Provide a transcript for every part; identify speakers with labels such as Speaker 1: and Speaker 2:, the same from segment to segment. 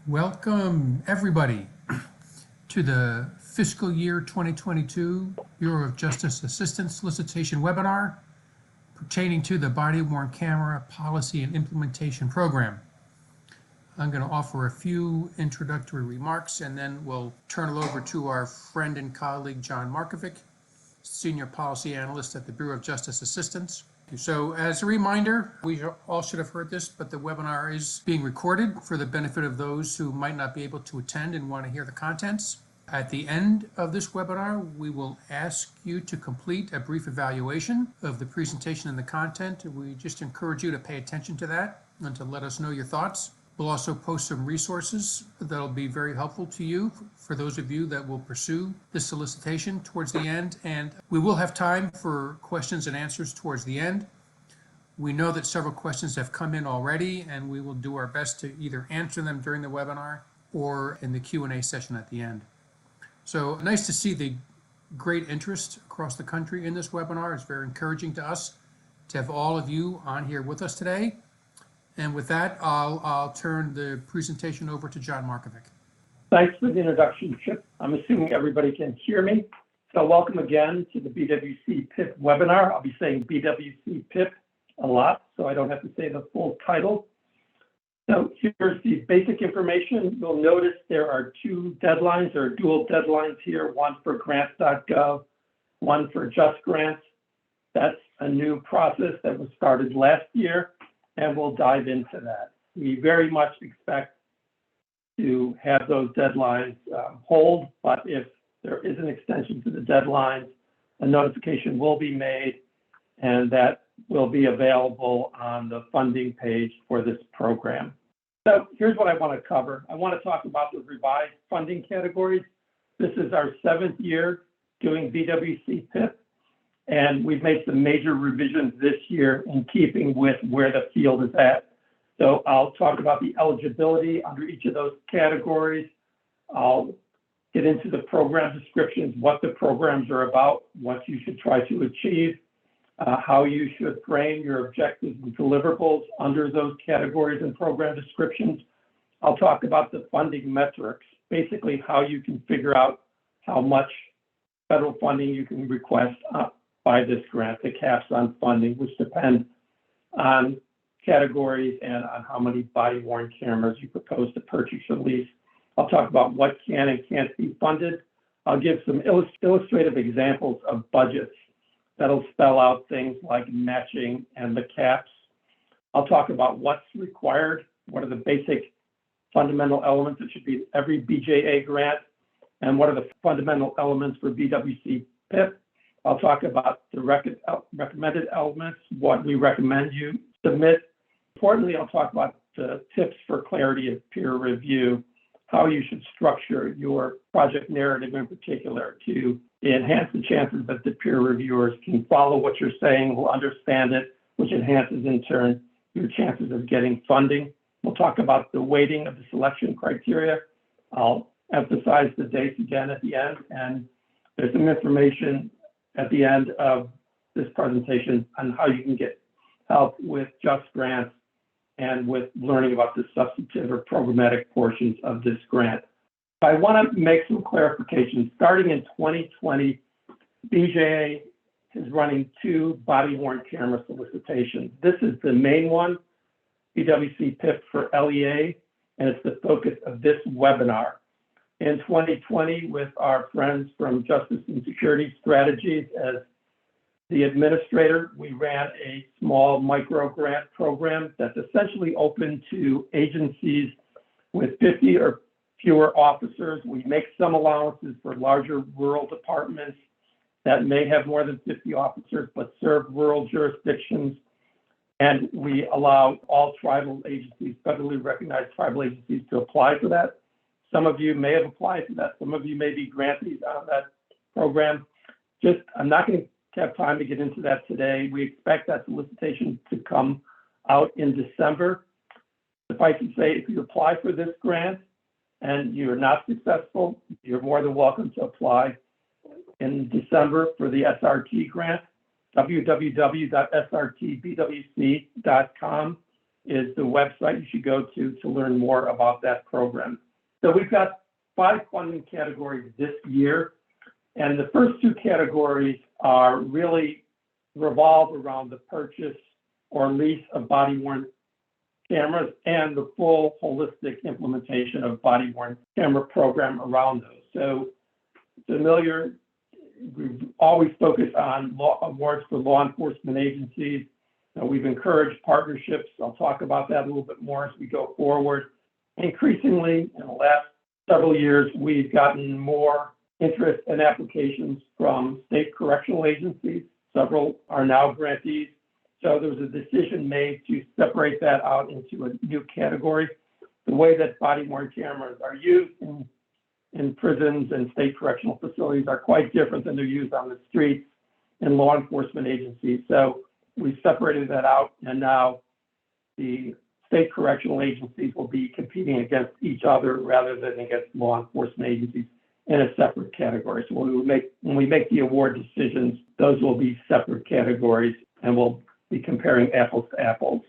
Speaker 1: Welcome, everybody, to the fiscal year 2022 Bureau of Justice Assistance Solicitation webinar pertaining to the body-worn camera policy and implementation program. I'm going to offer a few introductory remarks and then we'll turn it over to our friend and colleague John Markovic, Senior Policy Analyst at the Bureau of Justice Assistance. So as a reminder, we all should have heard this, but the webinar is being recorded for the benefit of those who might not be able to attend and want to hear the contents. At the end of this webinar, we will ask you to complete a brief evaluation of the presentation and the content. We just encourage you to pay attention to that and to let us know your thoughts. We'll also post some resources that'll be very helpful to you for those of you that will pursue this solicitation towards the end. And we will have time for questions and answers towards the end. We know that several questions have come in already, and we will do our best to either answer them during the webinar or in the Q&A session at the end. So nice to see the great interest across the country in this webinar. It's very encouraging to us to have all of you on here with us today. And with that, I'll turn the presentation over to John Markovic.
Speaker 2: Thanks for the introduction, Chip. I'm assuming everybody can hear me. So welcome again to the BWC PIP webinar. I'll be saying BWC PIP a lot, so I don't have to say the full title. So here's the basic information. You'll notice there are two deadlines or dual deadlines here, one for grants.gov, one for just grants. That's a new process that was started last year, and we'll dive into that. We very much expect to have those deadlines hold, but if there is an extension to the deadlines, a notification will be made, and that will be available on the funding page for this program. So here's what I want to cover. I want to talk about the revised funding categories. This is our 7th year doing BWC PIP. And we've made some major revisions this year in keeping with where the field is at. So I'll talk about the eligibility under each of those categories. I'll get into the program descriptions, what the programs are about, what you should try to achieve, how you should frame your objectives and deliverables under those categories and program descriptions. I'll talk about the funding metrics, basically how you can figure out how much federal funding you can request by this grant, the caps on funding, which depend on categories and on how many body-worn cameras you propose to purchase or lease. I'll talk about what can and can't be funded. I'll give some illustrative examples of budgets that'll spell out things like matching and the caps. I'll talk about what's required, what are the basic fundamental elements that should be every BJA grant, and what are the fundamental elements for BWC PIP. I'll talk about the recommended elements, what we recommend you submit. Importantly, I'll talk about the tips for clarity of peer review, how you should structure your project narrative in particular to enhance the chances that the peer reviewers can follow what you're saying, will understand it, which enhances in turn your chances of getting funding. We'll talk about the weighting of the selection criteria. I'll emphasize the dates again at the end, and there's some information at the end of this presentation on how you can get help with just grants and with learning about the substantive or programmatic portions of this grant. I want to make some clarifications. Starting in 2020, BJA is running 2 body-worn camera solicitations. This is the main one, BWC PIP for LEA, and it's the focus of this webinar. In 2020, with our friends from Justice and Security Strategies as the administrator, we ran a small micro grant program that's essentially open to agencies with 50 or fewer officers. We make some allowances for larger rural departments that may have more than 50 officers but serve rural jurisdictions. And we allow all tribal agencies, federally recognized tribal agencies, to apply for that. Some of you may have applied for that. Some of you may be grantees on that program. I'm not going to have time to get into that today. We expect that solicitation to come out in December. Suffice to say, if you apply for this grant and you're not successful, you're more than welcome to apply in December for the SRT grant, www.srtbwc.com. is the website you should go to learn more about that program. So we've got 5 funding categories this year, and the first 2 categories are really revolve around the purchase or lease of body-worn cameras and the full holistic implementation of body-worn camera program around those. So familiar, we've always focused on awards for law enforcement agencies. We've encouraged partnerships. I'll talk about that a little bit more as we go forward. Increasingly, in the last several years, we've gotten more interest and applications from state correctional agencies. Several are now grantees. So there was a decision made to separate that out into a new category. The way that body-worn cameras are used in prisons and state correctional facilities are quite different than they're used on the streets in law enforcement agencies. So we separated that out, and now the state correctional agencies will be competing against each other rather than against law enforcement agencies in a separate category. So when we make the award decisions, those will be separate categories, and we'll be comparing apples to apples.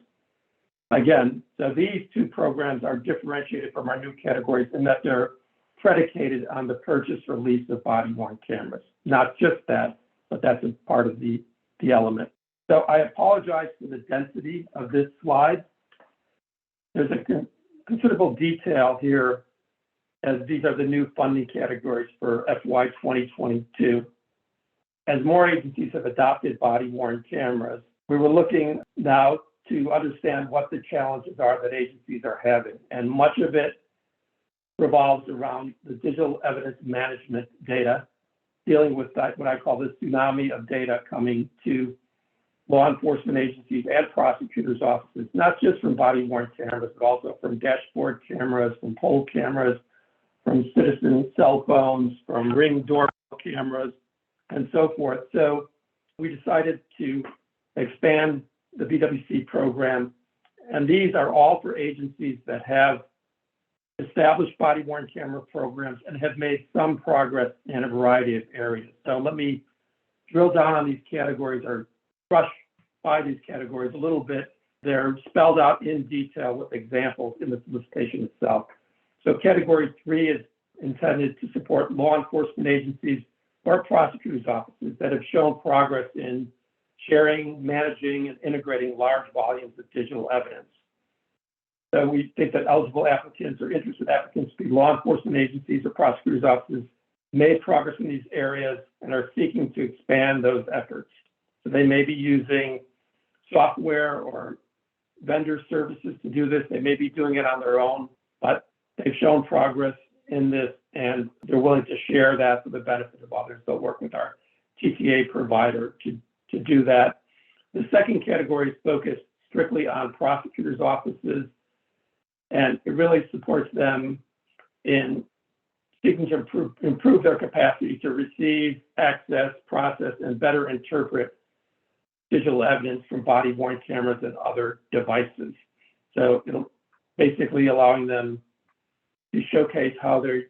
Speaker 2: Again, so these 2 programs are differentiated from our new categories in that they're predicated on the purchase or lease of body-worn cameras. Not just that, but that's a part of the element. So I apologize for the density of this slide. There's a considerable detail here, as these are the new funding categories for FY 2022. As more agencies have adopted body-worn cameras, we were looking now to understand what the challenges are that agencies are having. And much of it revolves around the digital evidence management data, dealing with that, what I call the tsunami of data coming to law enforcement agencies and prosecutors' offices, not just from body-worn cameras, but also from dashboard cameras, from pole cameras, from citizen cell phones, from Ring doorbell cameras, and so forth. So we decided to expand the BWC program, and these are all for agencies that have established body-worn camera programs and have made some progress in a variety of areas. So let me drill down on these categories or brush by these categories a little bit. They're spelled out in detail with examples in the solicitation itself. So category 3 is intended to support law enforcement agencies or prosecutors' offices that have shown progress in sharing, managing, and integrating large volumes of digital evidence. So we think that eligible applicants or interested applicants be law enforcement agencies or prosecutors' offices made progress in these areas and are seeking to expand those efforts. So they may be using software or vendor services to do this. They may be doing it on their own, but they've shown progress in this and they're willing to share that for the benefit of others. They'll work with our TTA provider to do that. The second category is focused strictly on prosecutors' offices, and it really supports them in seeking to improve their capacity to receive, access, process, and better interpret digital evidence from body-worn cameras and other devices. So it'll basically allowing them to showcase how they're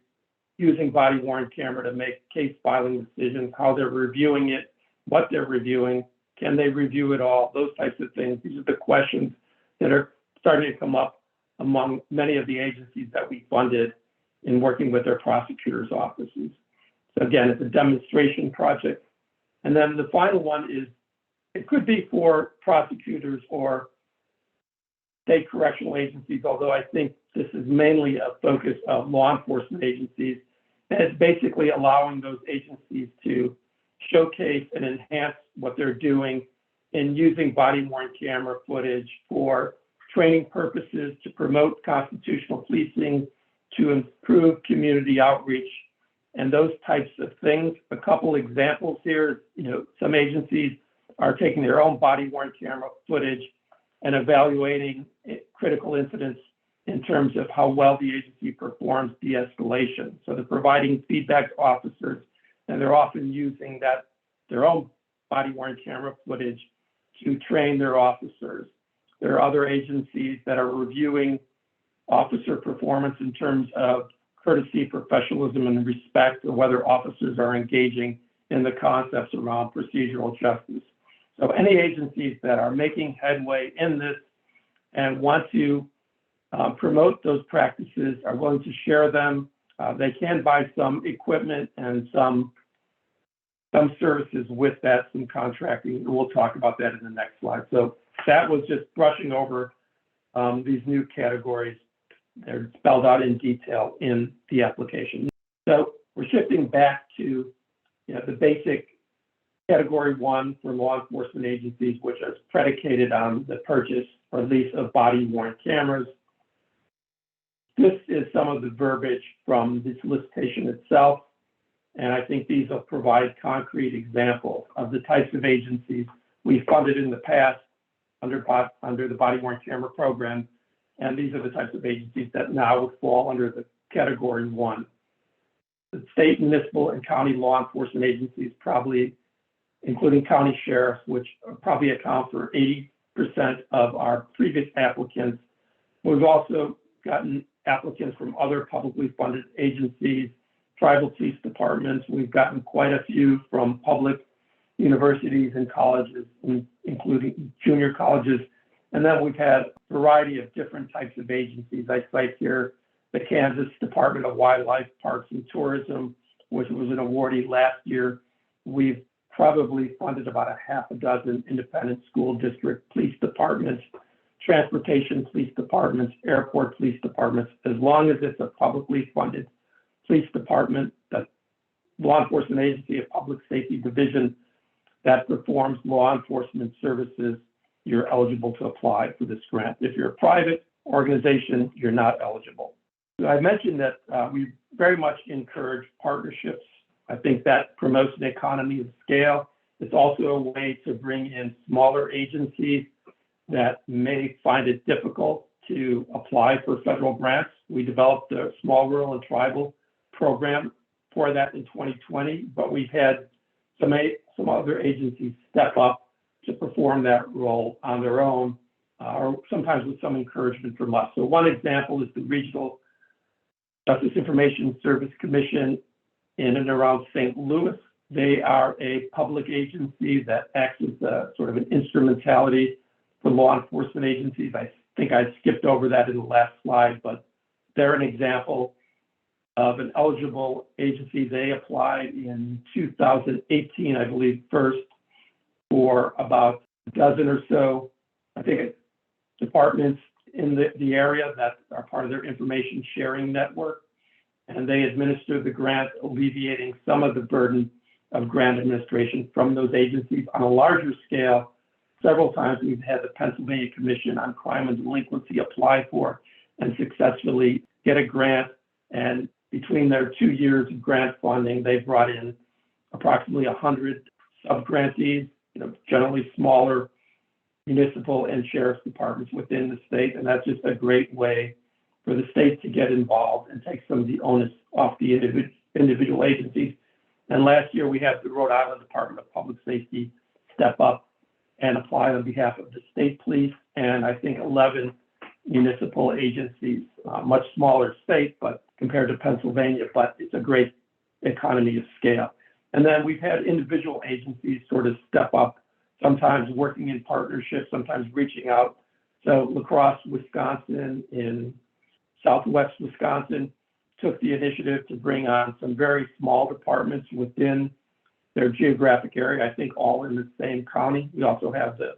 Speaker 2: using body-worn camera to make case filing decisions, how they're reviewing it, what they're reviewing, can they review it all, those types of things. These are the questions that are starting to come up among many of the agencies that we funded in working with their prosecutors' offices. So again, it's a demonstration project. And then the final one is, it could be for prosecutors or state correctional agencies, although I think this is mainly a focus of law enforcement agencies. And it's basically allowing those agencies to showcase and enhance what they're doing in using body-worn camera footage for training purposes, to promote constitutional policing, to improve community outreach, and those types of things. A couple examples here, some agencies are taking their own body-worn camera footage and evaluating critical incidents in terms of how well the agency performs de-escalation. So they're providing feedback to officers, and they're often using their own body-worn camera footage to train their officers. There are other agencies that are reviewing officer performance in terms of courtesy, professionalism, and respect, or whether officers are engaging in the concepts around procedural justice. So any agencies that are making headway in this and want to promote those practices, are willing to share them. They can buy some equipment and some services with that, some contracting. We'll talk about that in the next slide. So that was just brushing over these new categories. They're spelled out in detail in the application. So we're shifting back to the basic category 1 for law enforcement agencies, which is predicated on the purchase or lease of body-worn cameras. This is some of the verbiage from the solicitation itself, and I think these will provide concrete examples of the types of agencies we funded in the past under the body-worn camera program, and these are the types of agencies that now would fall under the category 1. The state, municipal, and county law enforcement agencies, probably including county sheriffs, which probably account for 80% of our previous applicants. We've also gotten applicants from other publicly funded agencies, tribal police departments. We've gotten quite a few from public universities and colleges, including junior colleges. And then we've had a variety of different types of agencies. I cite here the Kansas Department of Wildlife, Parks and Tourism, which was an awardee last year. We've probably funded about a half a dozen independent school district police departments, transportation police departments, airport police departments. As long as it's a publicly funded police department, the law enforcement agency, a public safety division that performs law enforcement services, you're eligible to apply for this grant. If you're a private organization, you're not eligible. I mentioned that we very much encourage partnerships. I think that promotes an economy of scale. It's also a way to bring in smaller agencies that may find it difficult to apply for federal grants. We developed a small rural and tribal program for that in 2020, but we've had some other agencies step up to perform that role on their own, or sometimes with some encouragement from us. So one example is the Regional Justice Information Service Commission in and around St. Louis. They are a public agency that acts as a sort of an instrumentality for law enforcement agencies. I think I skipped over that in the last slide, but they're an example of an eligible agency. They applied in 2018, I believe, first for about a dozen or so, I think, departments in the area that are part of their information sharing network. And they administer the grant, alleviating some of the burden of grant administration from those agencies. On a larger scale, several times we've had the Pennsylvania Commission on Crime and Delinquency apply for and successfully get a grant. And between their 2 years of grant funding, they brought in approximately 100 sub-grantees, generally smaller municipal and sheriff's departments within the state. And that's just a great way for the state to get involved and take some of the onus off the individual agencies. And last year, we had the Rhode Island Department of Public Safety step up and apply on behalf of the state police, and I think 11 municipal agencies, much smaller state, but compared to Pennsylvania, but it's a great economy of scale. And then we've had individual agencies sort of step up, sometimes working in partnership, sometimes reaching out. So La Crosse, Wisconsin, in Southwest Wisconsin, took the initiative to bring on some very small departments within their geographic area, I think all in the same county. We also have the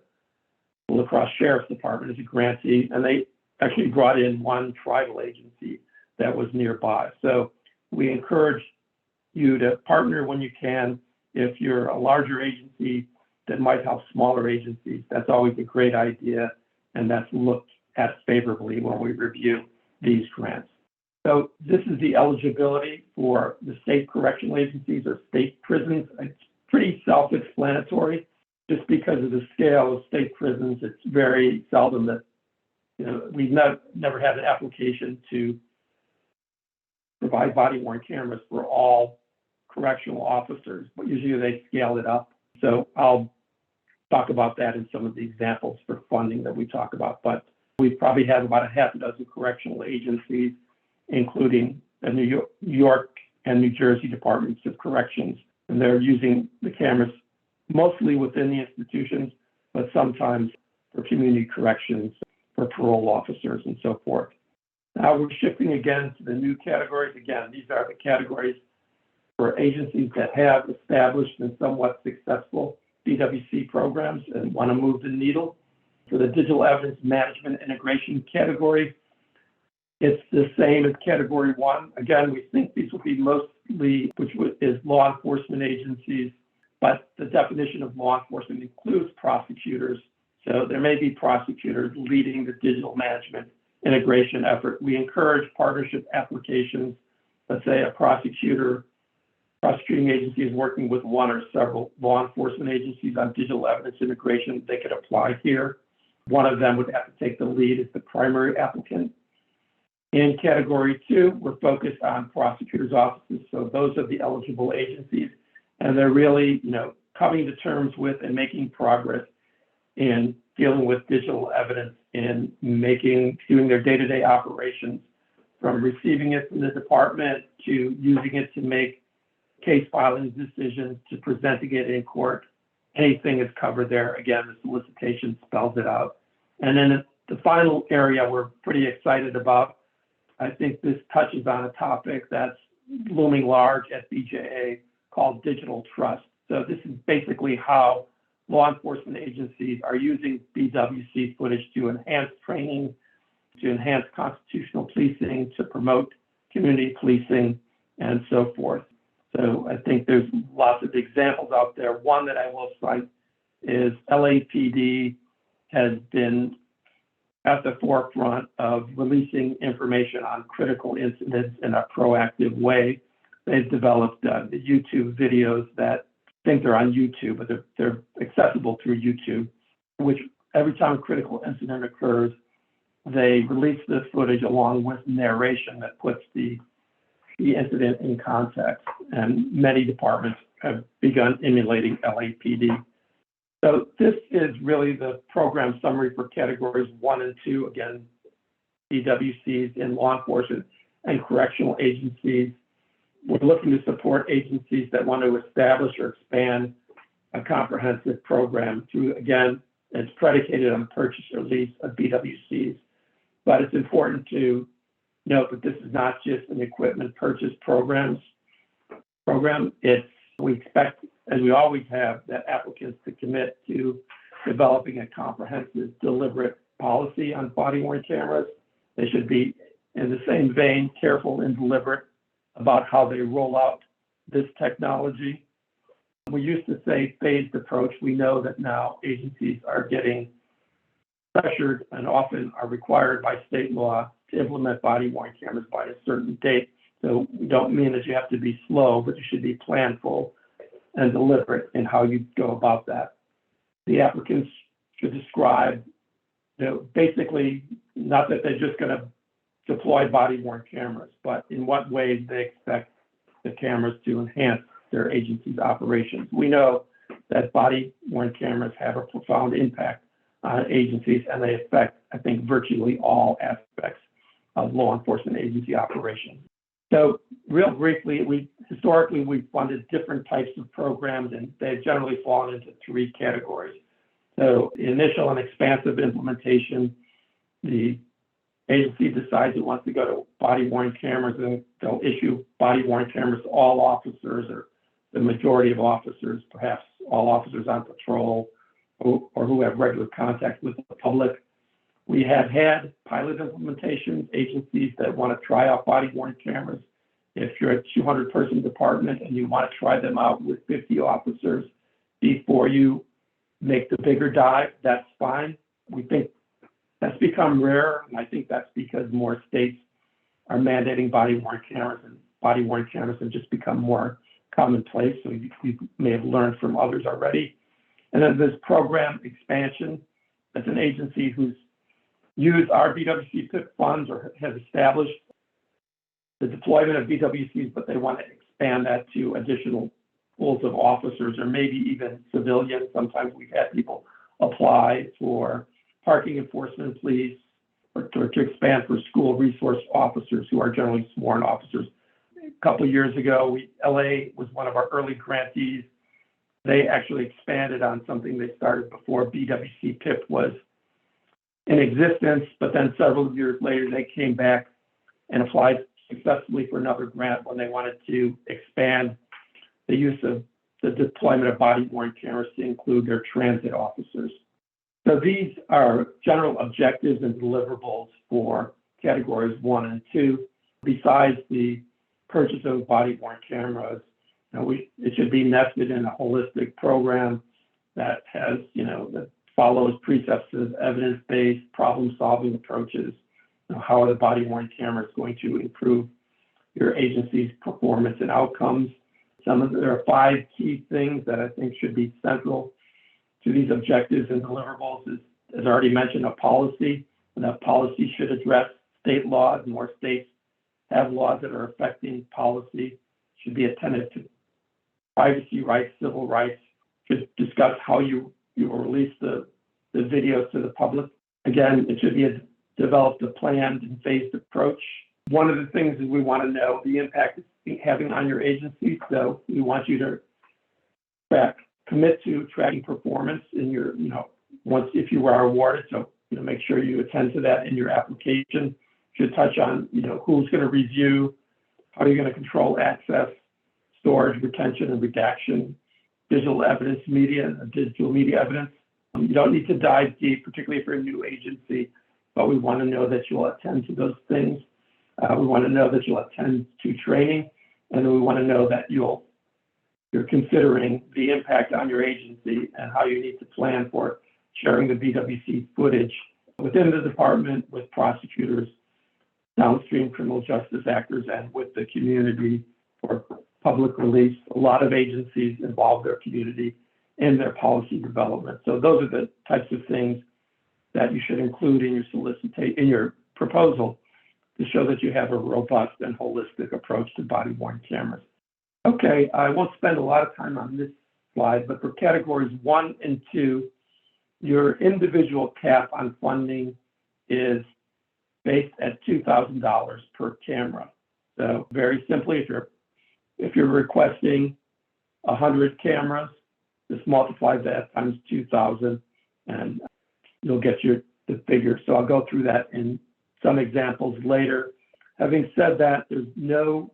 Speaker 2: La Crosse Sheriff's Department as a grantee, and they actually brought in one tribal agency that was nearby. So we encourage you to partner when you can. If you're a larger agency that might help smaller agencies, that's always a great idea, and that's looked at favorably when we review these grants. So this is the eligibility for the state correctional agencies or state prisons. It's pretty self-explanatory. Just because of the scale of state prisons, it's very seldom that, we've never had an application to provide body-worn cameras for all correctional officers, but usually they scale it up. So I'll talk about that in some of the examples for funding that we talk about. But we probably have about a half a dozen correctional agencies, including the New York and New Jersey Departments of Corrections. And they're using the cameras mostly within the institutions, but sometimes for community corrections for parole officers and so forth. Now we're shifting again to the new categories. Again, these are the categories for agencies that have established and somewhat successful BWC programs and want to move the needle. For the digital evidence management integration category, it's the same as category 1. Again, we think these will be mostly, is law enforcement agencies, but the definition of law enforcement includes prosecutors. So there may be prosecutors leading the digital management integration effort. We encourage partnership applications. Let's say a prosecuting agency is working with one or several law enforcement agencies on digital evidence integration. They could apply here. One of them would have to take the lead as the primary applicant. In category 2, we're focused on prosecutors' offices. So those are the eligible agencies, and they're really, coming to terms with and making progress in dealing with digital evidence and doing their day-to-day operations, from receiving it from the department to using it to make case filing decisions to presenting it in court. Anything is covered there. Again, the solicitation spells it out. And then the final area we're pretty excited about, I think this touches on a topic that's looming large at BJA called digital trust. So this is basically how law enforcement agencies are using BWC footage to enhance training, to enhance constitutional policing, to promote community policing, and so forth. So I think there's lots of examples out there. One that I will cite is LAPD has been at the forefront of releasing information on critical incidents in a proactive way. They've developed the YouTube videos that I think they're on YouTube, but they're accessible through YouTube, which every time a critical incident occurs, they release the footage along with narration that puts the incident in context. And many departments have begun emulating LAPD. So this is really the program summary for categories 1 and 2. Again, BWCs in law enforcement and correctional agencies. We're looking to support agencies that want to establish or expand a comprehensive program through, again, it's predicated on purchase or lease of BWCs. But it's important to note that this is not just an equipment purchase program. We expect, as we always have, that applicants to commit to developing a comprehensive, deliberate policy on body-worn cameras. They should be, in the same vein, careful and deliberate about how they roll out this technology. We used to say phased approach. We know that now agencies are getting pressured and often are required by state law to implement body-worn cameras by a certain date. So we don't mean that you have to be slow, but you should be planful and deliberate in how you go about that. The applicants should describe, basically, not that they're just going to deploy body-worn cameras, but in what ways they expect the cameras to enhance their agency's operations. We know that body-worn cameras have a profound impact on agencies, and they affect, I think, virtually all aspects of law enforcement agency operations. So real briefly, historically, we've funded different types of programs, and they've generally fallen into 3 categories. So initial and expansive implementation, the agency decides it wants to go to body-worn cameras, and they'll issue body-worn cameras to all officers or the majority of officers, perhaps all officers on patrol or who have regular contact with the public. We have had pilot implementations, agencies that want to try out body-worn cameras. If you're a 200-person department and you want to try them out with 50 officers before you make the bigger dive, that's fine. We think that's become rare, and I think that's because more states are mandating body-worn cameras, and body-worn cameras have just become more commonplace, so you may have learned from others already. And then there's program expansion. That's an agency who's used our BWC PIP funds or has established the deployment of BWCs, but they want to expand that to additional pools of officers or maybe even civilians. Sometimes we've had people apply for parking enforcement police or to expand for school resource officers who are generally sworn officers. A couple of years ago, LA was one of our early grantees. They actually expanded on something they started before BWC PIP was in existence, but then several years later, they came back and applied successfully for another grant when they wanted to expand the use of the deployment of body-worn cameras to include their transit officers. So these are general objectives and deliverables for categories 1 and 2. Besides the purchase of body-worn cameras, it should be nested in a holistic program that has, that follows precepts of evidence-based problem-solving approaches. How are the body-worn cameras going to improve your agency's performance and outcomes? There are 5 key things that I think should be central to these objectives and deliverables. As already mentioned, a policy, and that policy should address state laws. More states have laws that are affecting policy, should be attentive to privacy rights, civil rights, should discuss how you will release the videos to the public. Again, it should be developed a planned and phased approach. One of the things is we want to know the impact it's having on your agency. So we want you to commit to tracking performance in your, if you are awarded. So, make sure you attend to that in your application. Should touch on, who's going to review, how are you going to control access, storage, retention, and redaction, digital evidence media, digital media evidence. You don't need to dive deep, particularly if you're a new agency, but we want to know that you'll attend to those things. We want to know that you'll attend to training, and then we want to know that you're considering the impact on your agency and how you need to plan for sharing the BWC footage within the department with prosecutors, downstream criminal justice actors, and with the community for public release. A lot of agencies involve their community in their policy development. So those are the types of things that you should include in your proposal to show that you have a robust and holistic approach to body-worn cameras. Okay, I won't spend a lot of time on this slide, but for categories 1 and 2, your individual cap on funding is based at $2,000 per camera. So very simply, if you're requesting 100 cameras, just multiply that times 2,000 and you'll get the figure. So I'll go through that in some examples later. Having said that, there's no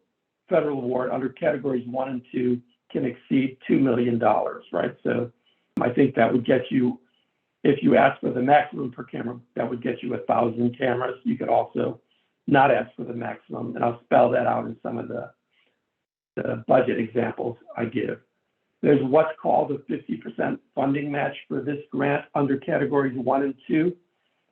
Speaker 2: federal award under categories 1 and 2 can exceed $2 million, right? So I think that would get you, if you ask for the maximum per camera, that would get you 1,000 cameras. You could also not ask for the maximum, and I'll spell that out in some of the budget examples I give. There's what's called a 50% funding match for this grant under categories 1 and 2.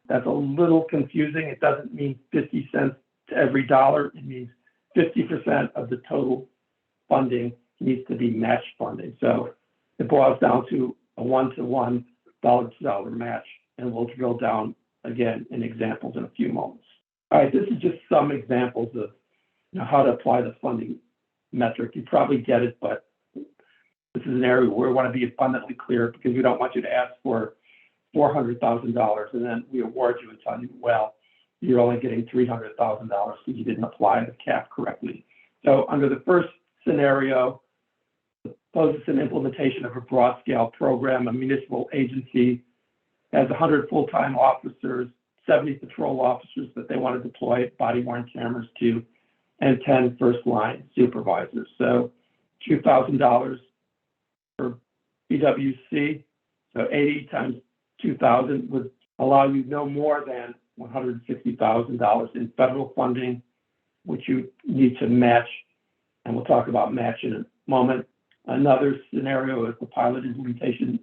Speaker 2: That's a little confusing. It doesn't mean 50 cents to every dollar. It means 50% of the total funding needs to be match funding. So it boils down to a 1-to-1 dollar-to-dollar match, and we'll drill down again in examples in a few moments. All right, this is just some examples of how to apply the funding metric. You probably get it, but this is an area where we want to be abundantly clear because we don't want you to ask for $400,000 and then we award you and tell you, well, you're only getting $300,000 because you didn't apply the cap correctly. So under the first scenario, suppose it's an implementation of a broad-scale program. A municipal agency has 100 full-time officers, 70 patrol officers that they want to deploy body-worn cameras to, and 10 first-line supervisors. So $2,000 per BWC, so 80 times 2,000 would allow you no more than $150,000 in federal funding, which you need to match, and we'll talk about match in a moment. Another scenario is the pilot implementation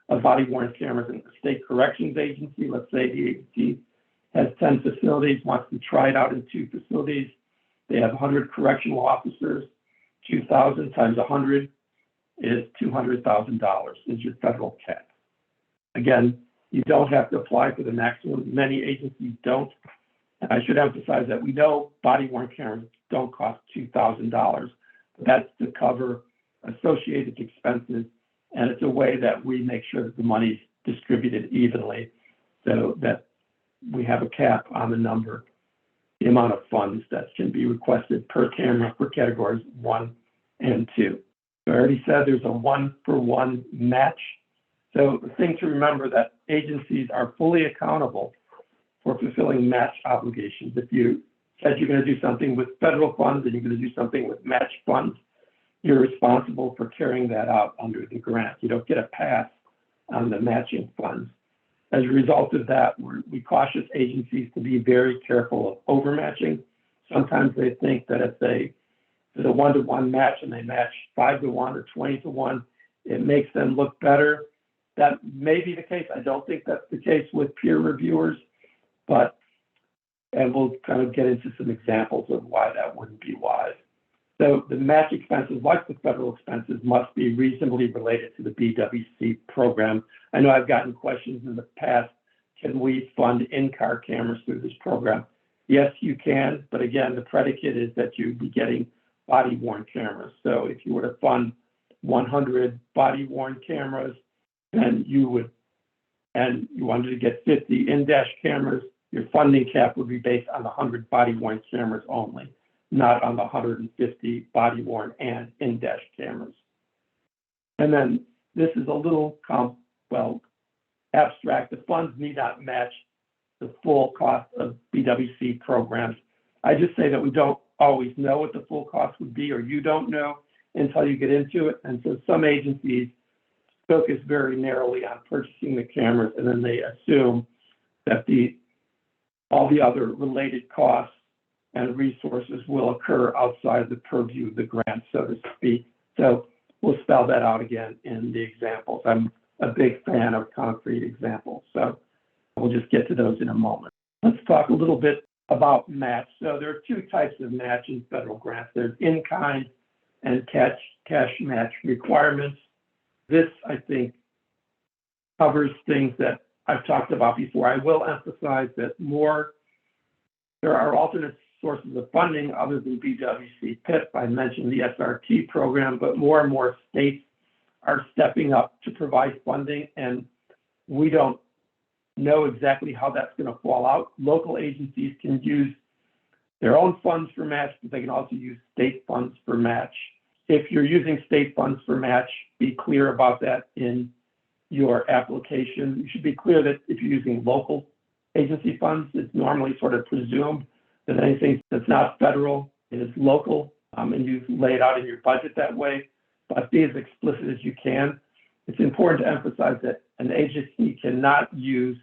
Speaker 2: of body-worn cameras in the state corrections agency. Let's say the agency has 10 facilities, wants to try it out in 2 facilities. They have 100 correctional officers. 2,000 times 100 is $200,000 is your federal cap. Again, you don't have to apply for the maximum. Many agencies don't. And I should emphasize that we know body-worn cameras don't cost $2,000, but that's to cover associated expenses, and it's a way that we make sure that the money's distributed evenly so that we have a cap on the amount of funds that can be requested per camera for categories 1 and 2. So I already said there's a 1-for-1 match. So the thing to remember that agencies are fully accountable for fulfilling match obligations. If you said you're going to do something with federal funds and you're going to do something with match funds, you're responsible for carrying that out under the grant. You don't get a pass on the matching funds. As a result of that, we caution agencies to be very careful of overmatching. Sometimes they think that if there's a 1-to-1 match and they match 5-to-1 or 20-to-1, it makes them look better. That may be the case. I don't think that's the case with peer reviewers, and we'll kind of get into some examples of why that wouldn't be wise. So the match expenses, like the federal expenses, must be reasonably related to the BWC program. I know I've gotten questions in the past, can we fund in-car cameras through this program? Yes, you can, but again, the predicate is that you'd be getting body-worn cameras. So if you were to fund 100 body-worn cameras, and you wanted to get 50 in-dash cameras, your funding cap would be based on the 100 body-worn cameras only, not on the 150 body-worn and in-dash cameras. And then this is a little, abstract. The funds need not match the full cost of BWC programs. I just say that we don't always know what the full cost would be, or you don't know until you get into it. And so some agencies focus very narrowly on purchasing the cameras, and then they assume that all the other related costs and resources will occur outside the purview of the grant, so to speak. So we'll spell that out again in the examples. I'm a big fan of concrete examples, so we'll just get to those in a moment. Let's talk a little bit about match. So there are two types of match in federal grants. There's in-kind and cash match requirements. This, I think, covers things that I've talked about before. I will emphasize that there are alternate sources of funding other than BWC PIP. I mentioned the SRT program, but more and more states are stepping up to provide funding, and we don't know exactly how that's going to fall out. Local agencies can use their own funds for match, but they can also use state funds for match. If you're using state funds for match, be clear about that in your application. You should be clear that if you're using local agency funds, it's normally sort of presumed that anything that's not federal is local, and you lay it out in your budget that way, but be as explicit as you can. It's important to emphasize that an agency cannot use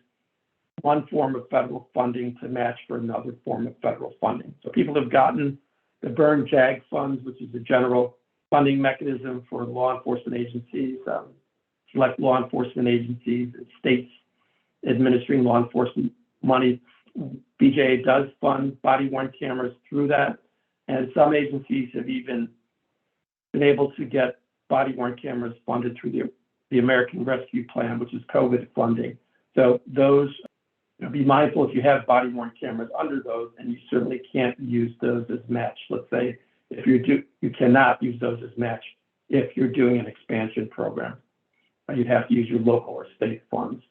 Speaker 2: one form of federal funding to match for another form of federal funding. So people have gotten the Burn JAG funds, which is a general funding mechanism for law enforcement agencies, select law enforcement agencies, and states administering law enforcement money. BJA does fund body-worn cameras through that, and some agencies have even been able to get body-worn cameras funded through the American Rescue Plan, which is COVID funding. So those, be mindful if you have body-worn cameras under those, and you certainly can't use those as match. Let's say if you cannot use those as match if you're doing an expansion program. You'd have to use your local or state funds.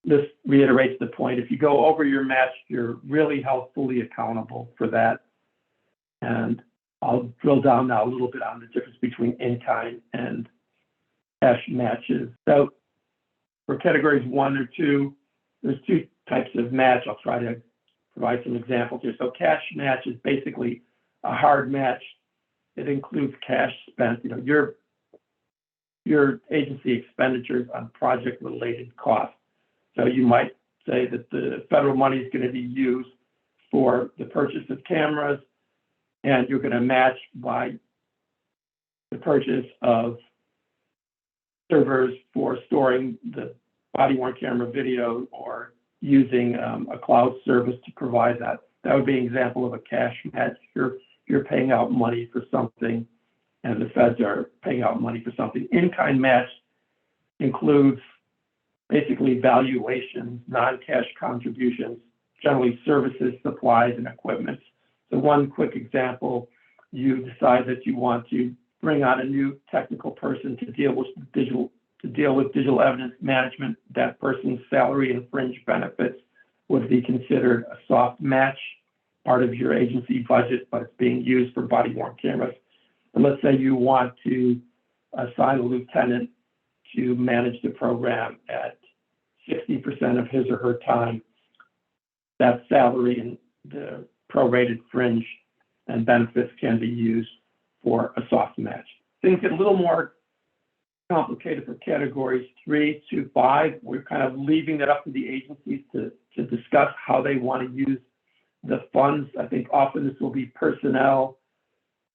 Speaker 2: This reiterates the point. If you go over your match, you're really held fully accountable for that. And I'll drill down now a little bit on the difference between in-kind and cash matches. So for categories 1 or 2, there's two types of match. I'll try to provide some examples here. So cash match is basically a hard match. It includes cash spent, your agency expenditures on project-related costs. So you might say that the federal money is going to be used for the purchase of cameras, and you're going to match by the purchase of servers for storing the body-worn camera video or using a cloud service to provide that. That would be an example of a cash match. You're paying out money for something, and the feds are paying out money for something. In-kind match includes basically valuations, non-cash contributions, generally services, supplies, and equipment. So one quick example, you decide that you want to bring on a new technical person to deal with digital evidence management. That person's salary and fringe benefits would be considered a soft match, part of your agency budget, but it's being used for body-worn cameras. And let's say you want to assign a lieutenant to manage the program at 60% of his or her time. that salary and the prorated fringe and benefits can be used for a soft match. Things get a little more complicated for categories 3 to 5. We're kind of leaving that up to the agencies to discuss how they want to use the funds. I think often this will be personnel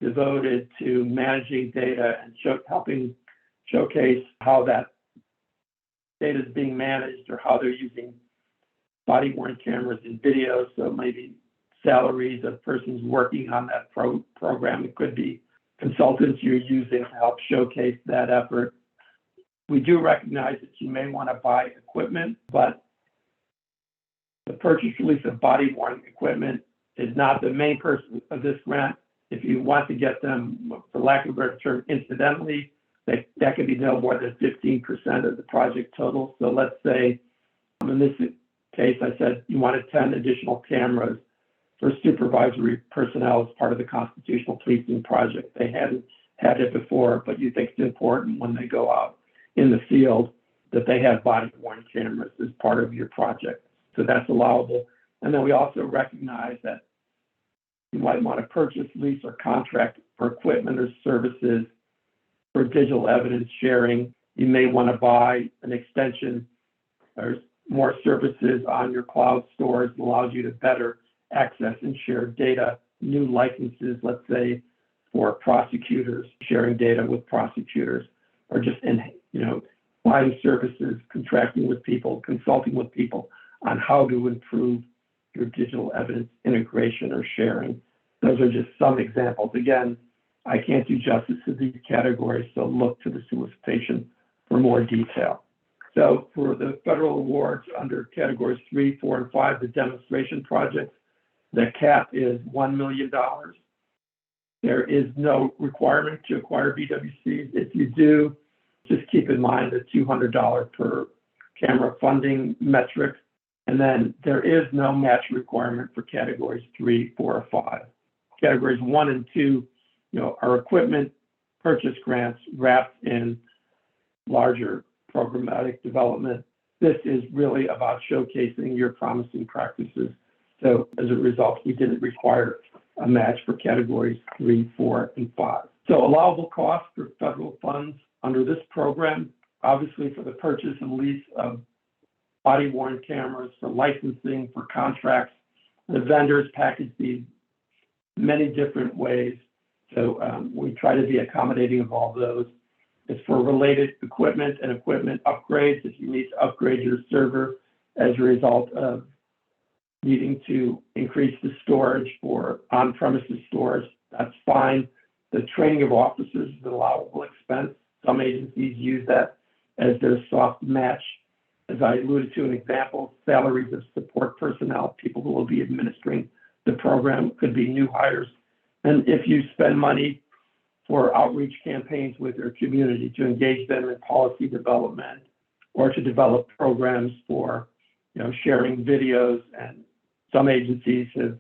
Speaker 2: devoted to managing data and helping showcase how that data is being managed or how they're using body-worn cameras and videos. So maybe salaries of persons working on that program. It could be consultants you're using to help showcase that effort. We do recognize that you may want to buy equipment, but the purchase release of body-worn equipment is not the main purpose of this grant. If you want to get them, for lack of a better term, incidentally, that could be no more than 15% of the project total. So let's say, in this case, I said you wanted 10 additional cameras for supervisory personnel as part of the constitutional policing project. They hadn't had it before, but you think it's important when they go out in the field that they have body-worn cameras as part of your project. So that's allowable. And then we also recognize that you might want to purchase, lease, or contract for equipment or services for digital evidence sharing. You may want to buy an extension or more services on your cloud storage that allows you to better access and share data, new licenses, let's say, for prosecutors, sharing data with prosecutors, or just buying services, contracting with people, consulting with people on how to improve your digital evidence integration or sharing. Those are just some examples. Again, I can't do justice to these categories, so look to the solicitation for more detail. So for the federal awards under categories 3, 4, and 5, the demonstration projects, the cap is $1 million. There is no requirement to acquire BWCs. If you do, just keep in mind the $200 per camera funding metric. And then there is no match requirement for categories 3, 4, or 5. Categories 1 and 2, are equipment purchase grants wrapped in larger programmatic development. This is really about showcasing your promising practices. So as a result, we didn't require a match for categories 3, 4, and 5. So allowable costs for federal funds under this program, obviously for the purchase and lease of body-worn cameras, for licensing, for contracts. The vendors package these many different ways. So we try to be accommodating of all those. It's for related equipment and equipment upgrades. If you need to upgrade your server as a result of needing to increase the storage for on-premises storage, that's fine. The training of officers is an allowable expense. Some agencies use that as their soft match. As I alluded to in example, salaries of support personnel, people who will be administering the program, could be new hires. And if you spend money for outreach campaigns with your community to engage them in policy development or to develop programs for, sharing videos, and some agencies have,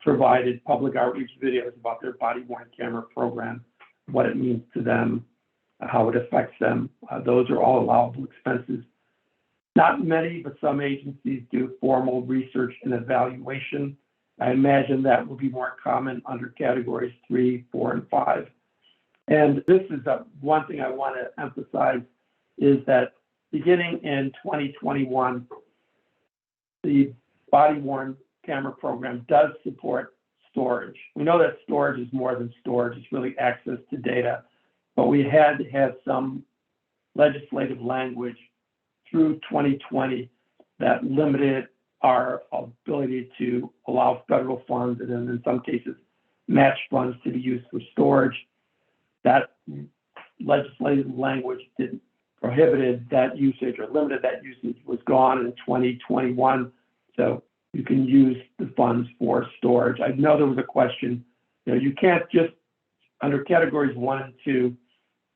Speaker 2: provided public outreach videos about their body-worn camera program, what it means to them, how it affects them. Those are all allowable expenses. Not many, but some agencies do formal research and evaluation. I imagine that will be more common under categories 3, 4, and 5. And this is one thing I want to emphasize is that beginning in 2021, the body-worn camera program does support storage. We know that storage is more than storage, it's really access to data, but we had to have some legislative language through 2020 that limited our ability to allow federal funds and then in some cases match funds to be used for storage. That legislative language prohibited that usage or limited that usage was gone in 2021. So you can use the funds for storage. I know there was a question, you can't just, under categories 1 and 2,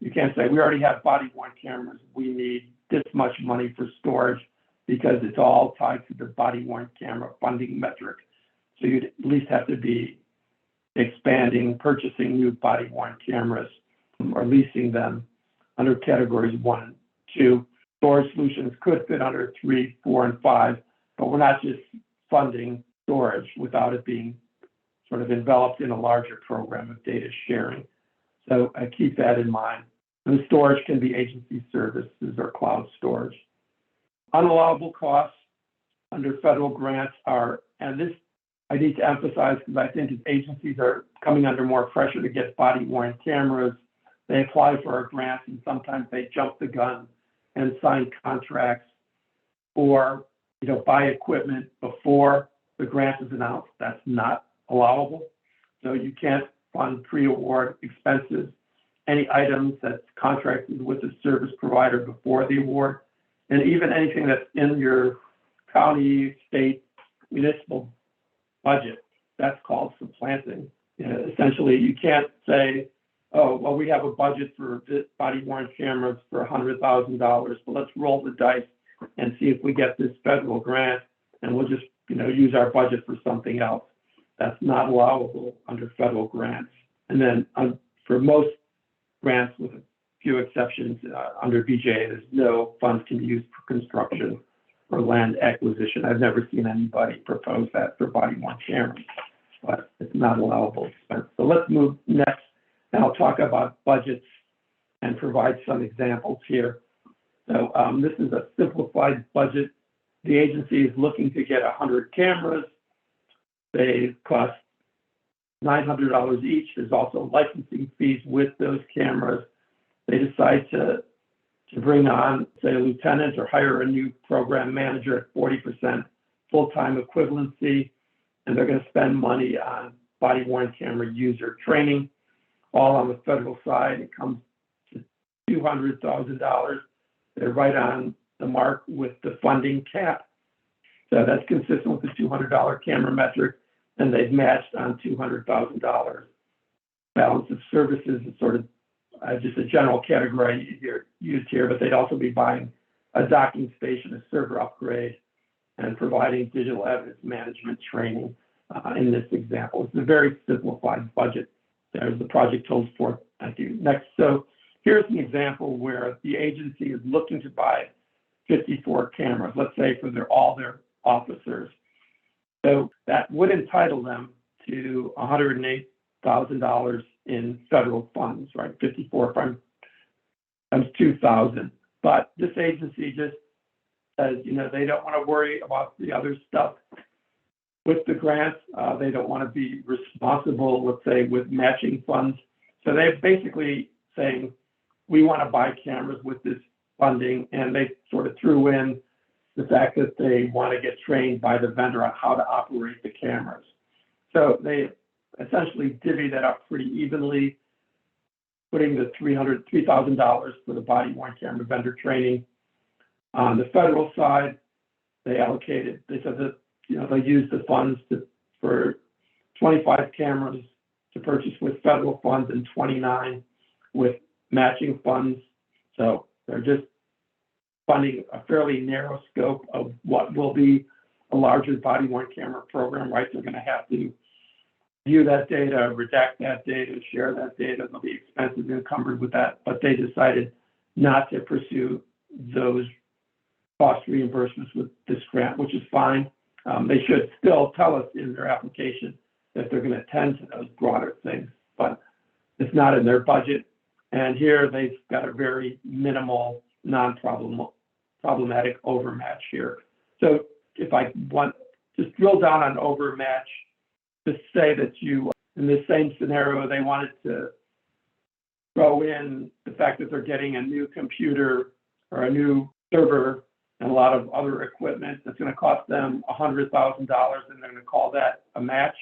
Speaker 2: you can't say, we already have body-worn cameras, we need this much money for storage, because it's all tied to the body-worn camera funding metric. So you'd at least have to be expanding, purchasing new body-worn cameras or leasing them under categories 1 and 2. Storage solutions could fit under 3, 4, and 5, but we're not just funding storage without it being sort of enveloped in a larger program of data sharing. So keep that in mind. And the storage can be agency services or cloud storage. Unallowable costs under federal grants are, and this I need to emphasize because I think as agencies are coming under more pressure to get body-worn cameras, they apply for our grants and sometimes they jump the gun and sign contracts or buy equipment before the grant is announced. That's not allowable. So you can't fund pre-award expenses, any items that's contracted with a service provider before the award, and even anything that's in your county, state, municipal budget. That's called supplanting. Essentially, you can't say, oh, well, we have a budget for body-worn cameras for $100,000, but let's roll the dice and see if we get this federal grant, and we'll just use our budget for something else. That's not allowable under federal grants. And then for most grants, with a few exceptions, under BJ, there's no funds can be used for construction or land acquisition. I've never seen anybody propose that for body-worn cameras, but it's not allowable expense. So let's move next. Now talk about budgets and provide some examples here. So this is a simplified budget. The agency is looking to get 100 cameras. They cost $900 each. There's also licensing fees with those cameras. They decide to bring on, say, a lieutenant or hire a new program manager at 40% full-time equivalency, and they're going to spend money on body-worn camera user training. All on the federal side, it comes to $200,000. They're right on the mark with the funding cap. So that's consistent with the $200 camera metric, and they've matched on $200,000. Balance of services is sort of just a general category used here, but they'd also be buying a docking station, a server upgrade, and providing digital evidence management training in this example. It's a very simplified budget. There's the project totals for. Thank you. Next, so here's an example where the agency is looking to buy 54 cameras, let's say for all their officers. So that would entitle them to $108,000 in federal funds, right? 54 times 2,000. But this agency just says, they don't want to worry about the other stuff with the grants. They don't want to be responsible, let's say, with matching funds. So they're basically saying, we want to buy cameras with this funding, and they sort of threw in the fact that they want to get trained by the vendor on how to operate the cameras. So they essentially divvy that up pretty evenly, putting the $3,000 for the body-worn camera vendor training. On the federal side, they said that they use the funds for 25 cameras to purchase with federal funds and 29 with matching funds. So they're just funding a fairly narrow scope of what will be a larger body-worn camera program, right? They're going to have to view that data, redact that data, share that data. There'll be expenses encumbered with that, but they decided not to pursue those cost reimbursements with this grant, which is fine. They should still tell us in their application that they're going to attend to those broader things, but it's not in their budget. And here they've got a very minimal, non-problematic overmatch here. So if I want just drill down on overmatch, to say that in the same scenario, they wanted to throw in the fact that they're getting a new computer or a new server and a lot of other equipment that's going to cost them $100,000, and they're going to call that a match.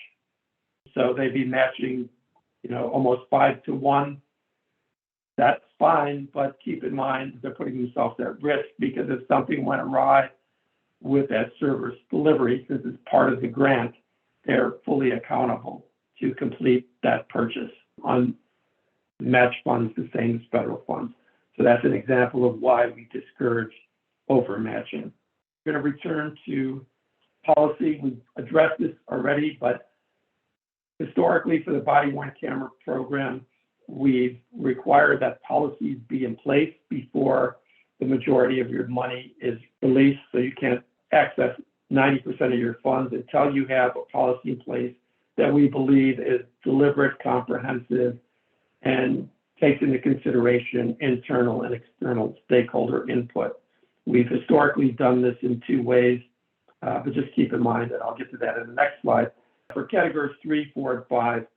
Speaker 2: So they'd be matching, almost 5 to 1. That's fine, but keep in mind they're putting themselves at risk, because if something went awry with that server's delivery, since it's part of the grant, they're fully accountable to complete that purchase on match funds, the same as federal funds. So that's an example of why we discourage overmatching. We're going to return to policy. We've addressed this already, but historically for the body-worn camera program, we've required that policies be in place before the majority of your money is released, so you can't access 90% of your funds until you have a policy in place that we believe is deliberate, comprehensive, and takes into consideration internal and external stakeholder input. We've historically done this in two ways, but just keep in mind that I'll get to that in the next slide. For categories 3, 4, and 5,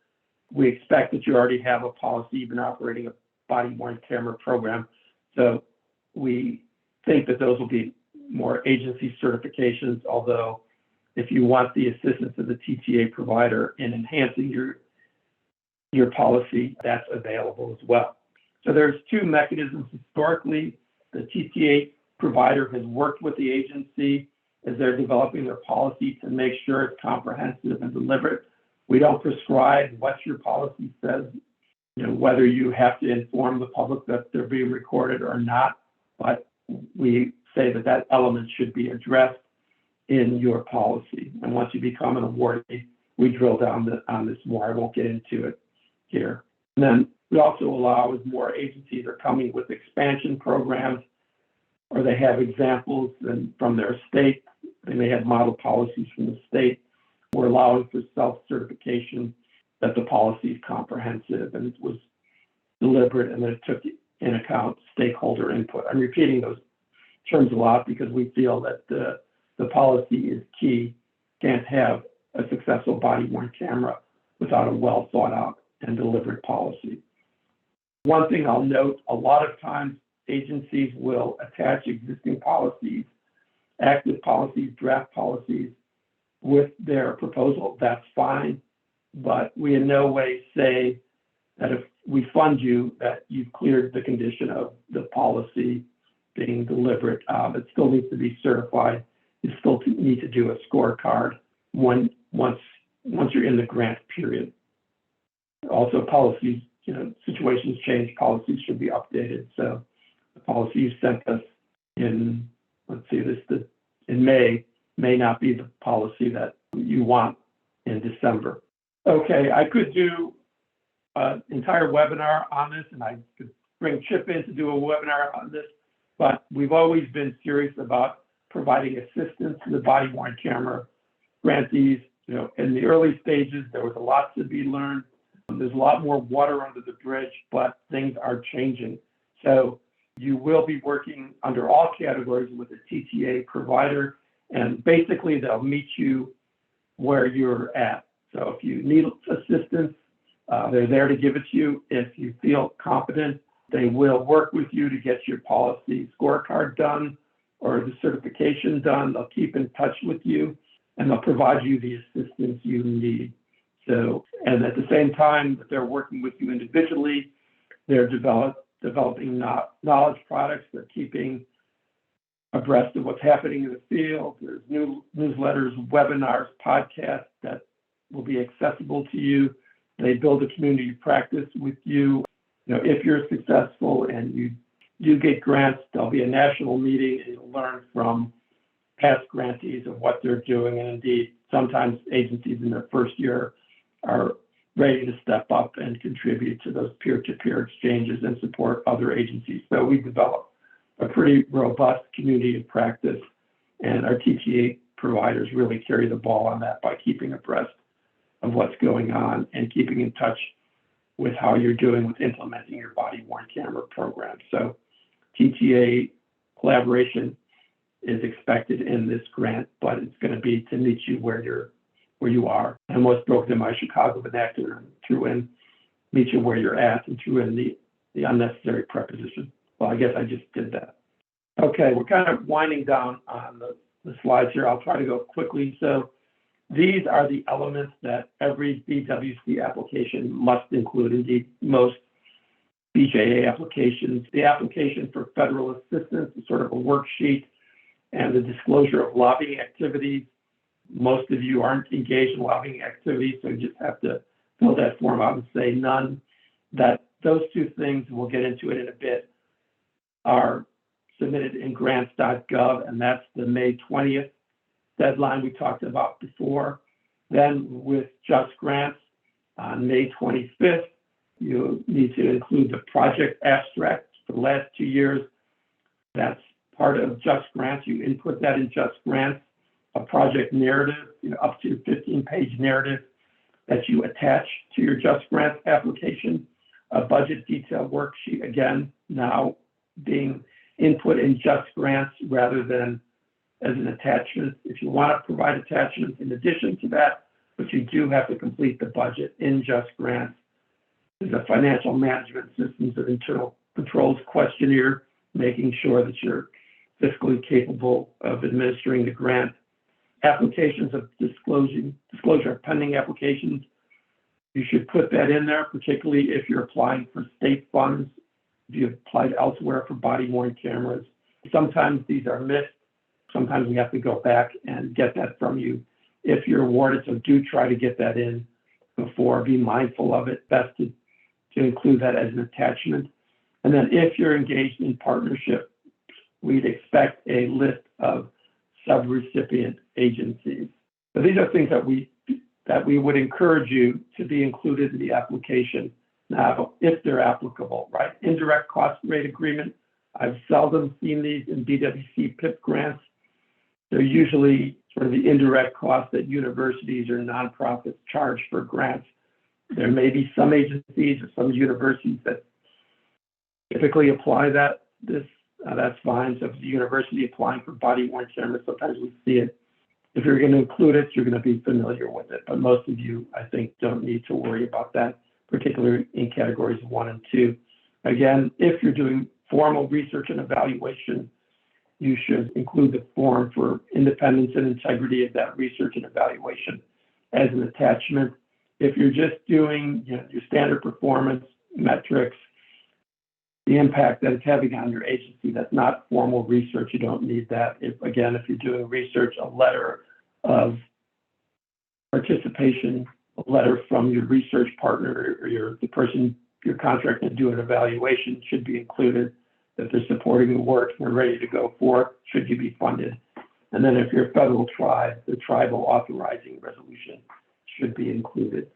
Speaker 2: we expect that you already have a policy, you've been operating a body-worn camera program. So we think that those will be more agency certifications, although if you want the assistance of the TTA provider in enhancing your policy, that's available as well. So there's two mechanisms. Historically, the TTA provider has worked with the agency as they're developing their policy to make sure it's comprehensive and deliberate. We don't prescribe what your policy says, whether you have to inform the public that they're being recorded or not, but we say that that element should be addressed in your policy. And once you become an awardee, we drill down on this more. I won't get into it here. And then we also allow, as more agencies are coming with expansion programs, or they have examples from their state, they may have model policies from the state. We're allowing for self-certification that the policy is comprehensive and it was deliberate and that it took in account stakeholder input. I'm repeating those terms a lot because we feel that the policy is key. Can't have a successful body-worn camera without a well thought out and deliberate policy. One thing I'll note, a lot of times agencies will attach existing policies, active policies, draft policies with their proposal. That's fine, but we in no way say that if we fund you, that you've cleared the condition of the policy being deliberate. It still needs to be certified. You still need to do a scorecard once you're in the grant period. Also, policies, situations change, policies should be updated. So the policy you sent us in, in may not be the policy that you want in December. Okay, I could do an entire webinar on this, and I could bring Chip in to do a webinar on this, but we've always been serious about providing assistance to the body-worn camera grantees. In the early stages, there was a lot to be learned. There's a lot more water under the bridge, but things are changing. So you will be working under all categories with a TTA provider, and basically they'll meet you where you're at. So if you need assistance, they're there to give it to you. If you feel competent, they will work with you to get your policy scorecard done or the certification done. They'll keep in touch with you and they'll provide you the assistance you need. So, and at the same time that they're working with you individually, they're developing knowledge products. They're keeping abreast of what's happening in the field. There's new newsletters, webinars, podcasts that will be accessible to you. They build a community practice with you. If you're successful and you do get grants, there'll be a national meeting and you'll learn from past grantees of what they're doing. And indeed, sometimes agencies in their first year are ready to step up and contribute to those peer-to-peer exchanges and support other agencies. So we develop a pretty robust community of practice, and our TTA providers really carry the ball on that by keeping abreast of what's going on and keeping in touch with how you're doing with implementing your body-worn camera program. So TTA collaboration is expected in this grant, but it's going to be to meet you where you are. I almost broke in my Chicago vernacular and threw in meet you where you're at and threw in the unnecessary preposition. Well, I guess I just did that. Okay, we're kind of winding down on the slides here. I'll try to go quickly. So these are the elements that every BWC application must include. Indeed, most BJA applications. The application for federal assistance is sort of a worksheet, and the disclosure of lobbying activities. Most of you aren't engaged in lobbying activities, so you just have to fill that form out and say none. That those two things, we'll get into it in a bit, are submitted in grants.gov, and that's the May 20th deadline we talked about before. Then with Just Grants on May 25th, you need to include the project abstract for the last 2 years. That's part of Just Grants. You input that in Just Grants. a project narrative, up to 15-page narrative that you attach to your Just Grants application, a budget detail worksheet, again, now being input in Just Grants rather than as an attachment. If you want to provide attachments in addition to that, but you do have to complete the budget in Just Grants. There's a financial management systems and internal controls questionnaire, making sure that you're fiscally capable of administering the grant. Applications of disclosure of pending applications. You should put that in there, particularly if you're applying for state funds, if you applied elsewhere for body-worn cameras. Sometimes these are missed. Sometimes we have to go back and get that from you if you're awarded. So do try to get that in before. Be mindful of it. Best to include that as an attachment. And then if you're engaged in partnership, we'd expect a list of subrecipient agencies. So these are things that we would encourage you to be included in the application. Now, if they're applicable, right? Indirect cost rate agreement. I've seldom seen these in BWC PIP grants. They're usually sort of the indirect costs that universities or nonprofits charge for grants. There may be some agencies or some universities that typically apply that's fine. So if the university applying for body-worn cameras, sometimes we see it. If you're going to include it, you're going to be familiar with it. But most of you, I think, don't need to worry about that, particularly in categories 1 and 2. Again, if you're doing formal research and evaluation, you should include the form for independence and integrity of that research and evaluation as an attachment. If you're just doing your standard performance metrics, the impact that it's having on your agency, that's not formal research. You don't need that. If you're doing research, a letter of participation, a letter from your research partner or the person you're contracting to do an evaluation should be included, that they're supporting the work and they're ready to go for it, should you be funded. And then if you're a federal tribe, the tribal authorizing resolution should be included.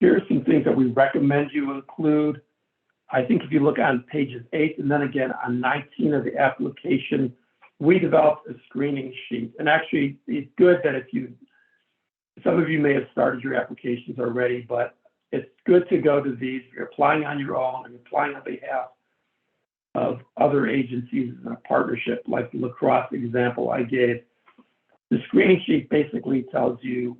Speaker 2: Here are some things that we recommend you include. I think if you look on pages 8 and then again on 19 of the application, we developed a screening sheet. And actually, it's good that some of you may have started your applications already, but it's good to go to these. If you're applying on your own and applying on behalf of other agencies in a partnership, like the lacrosse example I gave. The screening sheet basically tells you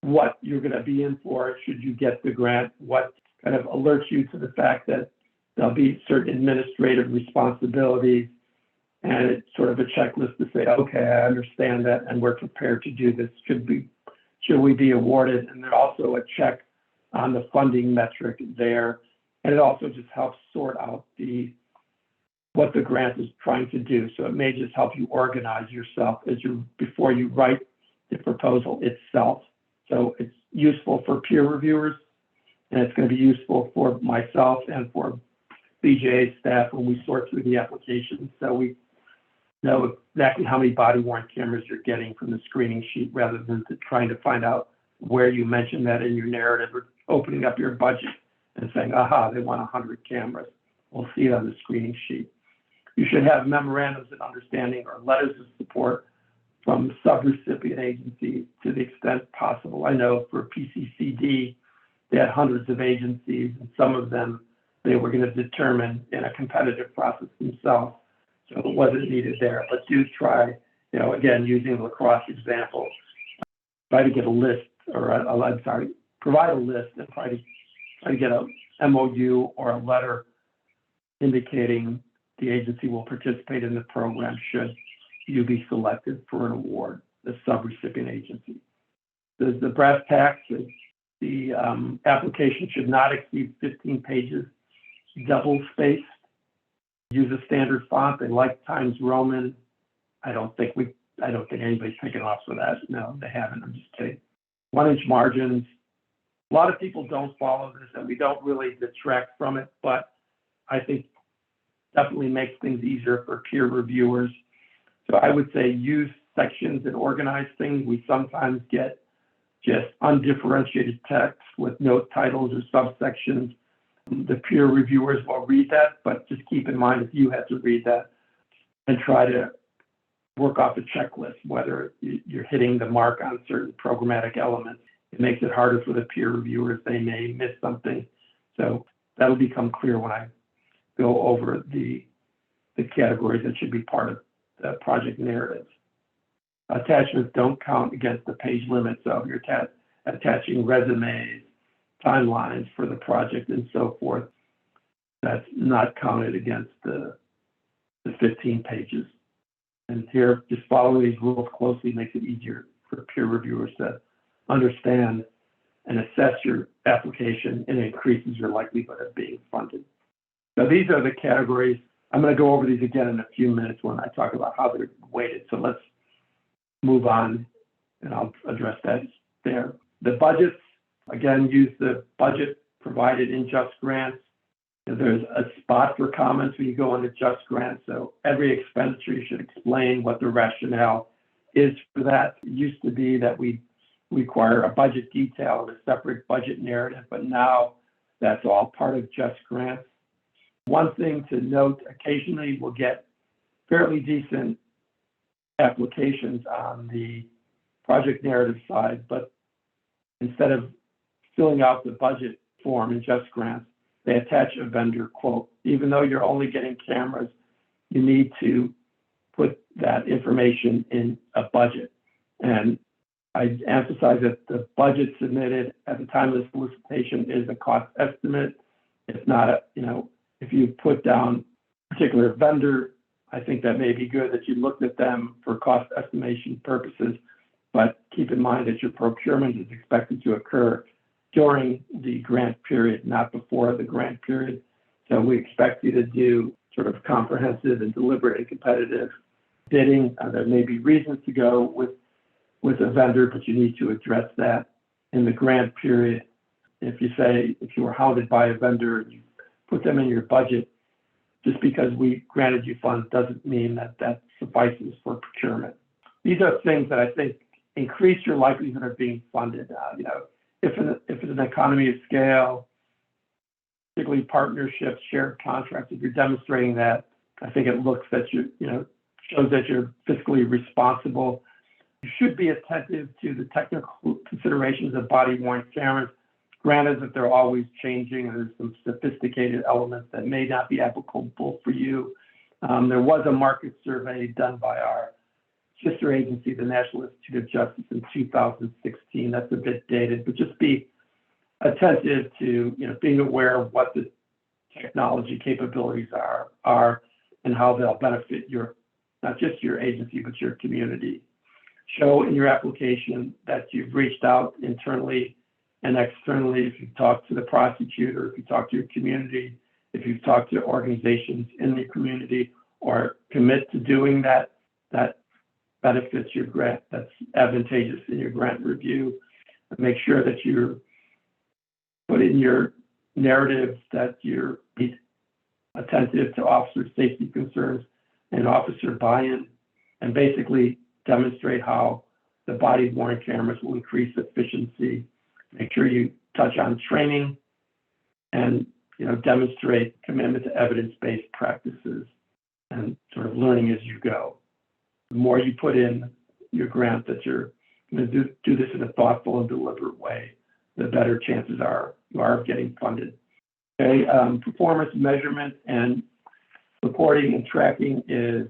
Speaker 2: what you're going to be in for should you get the grant, what kind of alerts you to the fact that there'll be certain administrative responsibilities, and it's sort of a checklist to say, okay, I understand that, and we're prepared to do this. Should we be awarded? And there's also a check on the funding metric there, and it also just helps sort out what the grant is trying to do. So it may just help you organize yourself before you write the proposal itself. So it's useful for peer reviewers, and it's going to be useful for myself and for BJA staff when we sort through the application. So we know exactly how many body-worn cameras you're getting from the screening sheet rather than trying to find out where you mentioned that in your narrative or opening up your budget and saying, aha, they want 100 cameras. We'll see it on the screening sheet. You should have memorandums of understanding or letters of support from subrecipient agencies to the extent possible. I know for PCCD, they had hundreds of agencies, and some of them they were going to determine in a competitive process themselves. So it wasn't needed there, but do try, again, using the lacrosse example, try to get a list provide a list and try to get a MOU or a letter indicating the agency will participate in the program should you be selected for an award, the subrecipient agency. The brass tacks, the application should not exceed 15 pages, double spaced. Use a standard font. They like Times Roman. I don't think anybody's taken off for that. No, they haven't. I'm just kidding. 1-inch margins. A lot of people don't follow this, and we don't really detract from it, but I think definitely makes things easier for peer reviewers. So I would say use sections and organize things. We sometimes get just undifferentiated text with note titles or subsections. The peer reviewers will read that, but just keep in mind if you had to read that and try to work off a checklist, whether you're hitting the mark on certain programmatic elements. It makes it harder for the peer reviewers. They may miss something. So that'll become clear when I go over the categories that should be part of the project narrative. Attachments don't count against the page limit, so if you're attaching resumes, timelines for the project and so forth, that's not counted against the 15 pages. And here, just following these rules closely makes it easier for peer reviewers to understand and assess your application, and increases your likelihood of being funded. So these are the categories. I'm going to go over these again in a few minutes when I talk about how they're weighted. So let's move on, and I'll address that there. The budgets, again, use the budget provided in Just Grants. There's a spot for comments when you go into Just Grants. So every expenditure, you should explain what the rationale is for that. It used to be that we require a budget detail and a separate budget narrative, but now that's all part of Just Grants. One thing to note, occasionally we'll get fairly decent applications on the project narrative side, but instead of filling out the budget form in Just Grants, they attach a vendor quote. Even though you're only getting cameras, you need to put that information in a budget. And I emphasize that the budget submitted at the time of the solicitation is a cost estimate. It's not a, if you put down a particular vendor, I think that may be good that you looked at them for cost estimation purposes, but keep in mind that your procurement is expected to occur during the grant period, not before the grant period. So we expect you to do sort of comprehensive and deliberate and competitive bidding. There may be reasons to go with a vendor, but you need to address that in the grant period. If you were hounded by a vendor and you put them in your budget, just because we granted you funds doesn't mean that suffices for procurement. These are things that I think increase your likelihood of being funded. If it's an economy of scale, particularly partnerships, shared contracts, if you're demonstrating that, I think it looks that shows that you're fiscally responsible. You should be attentive to the technical considerations of body-worn cameras. Granted that they're always changing, and there's some sophisticated elements that may not be applicable for you. There was a market survey done by our sister agency, the National Institute of Justice, in 2016. That's a bit dated, but just be attentive to being aware of what the technology capabilities are and how they'll benefit not just your agency, but your community. Show in your application that you've reached out internally and externally. If you've talked to the prosecutor, if you talk to your community, if you've talked to organizations in the community, or commit to doing that benefits your grant, that's advantageous in your grant review. And make sure that you put in your narrative that you're attentive to officer safety concerns and officer buy-in, and basically demonstrate how the body-worn cameras will increase efficiency. Make sure you touch on training and demonstrate commitment to evidence-based practices and sort of learning as you go. The more you put in your grant that you're going to do this in a thoughtful and deliberate way, the better chances you are of getting funded. Okay, performance measurement and reporting and tracking is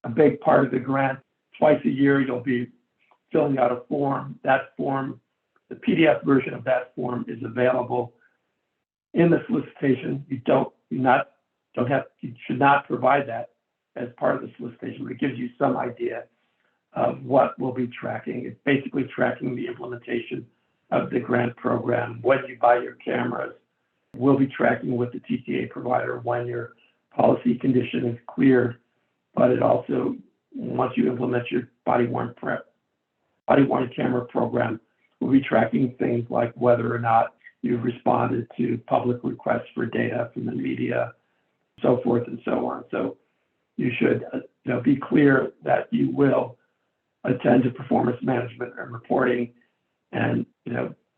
Speaker 2: a big part of the grant. Twice a year, you'll be filling out a form. That form, the PDF version of that form, is available in the solicitation. You should not provide that as part of the solicitation, but it gives you some idea of what we'll be tracking. It's basically tracking the implementation of the grant program. When you buy your cameras, we'll be tracking with the TTA provider when your policy condition is cleared, but it also, once you implement your body-worn camera program, we'll be tracking things like whether or not you've responded to public requests for data from the media, so forth and so on. So you should be clear that you will attend to performance management and reporting, and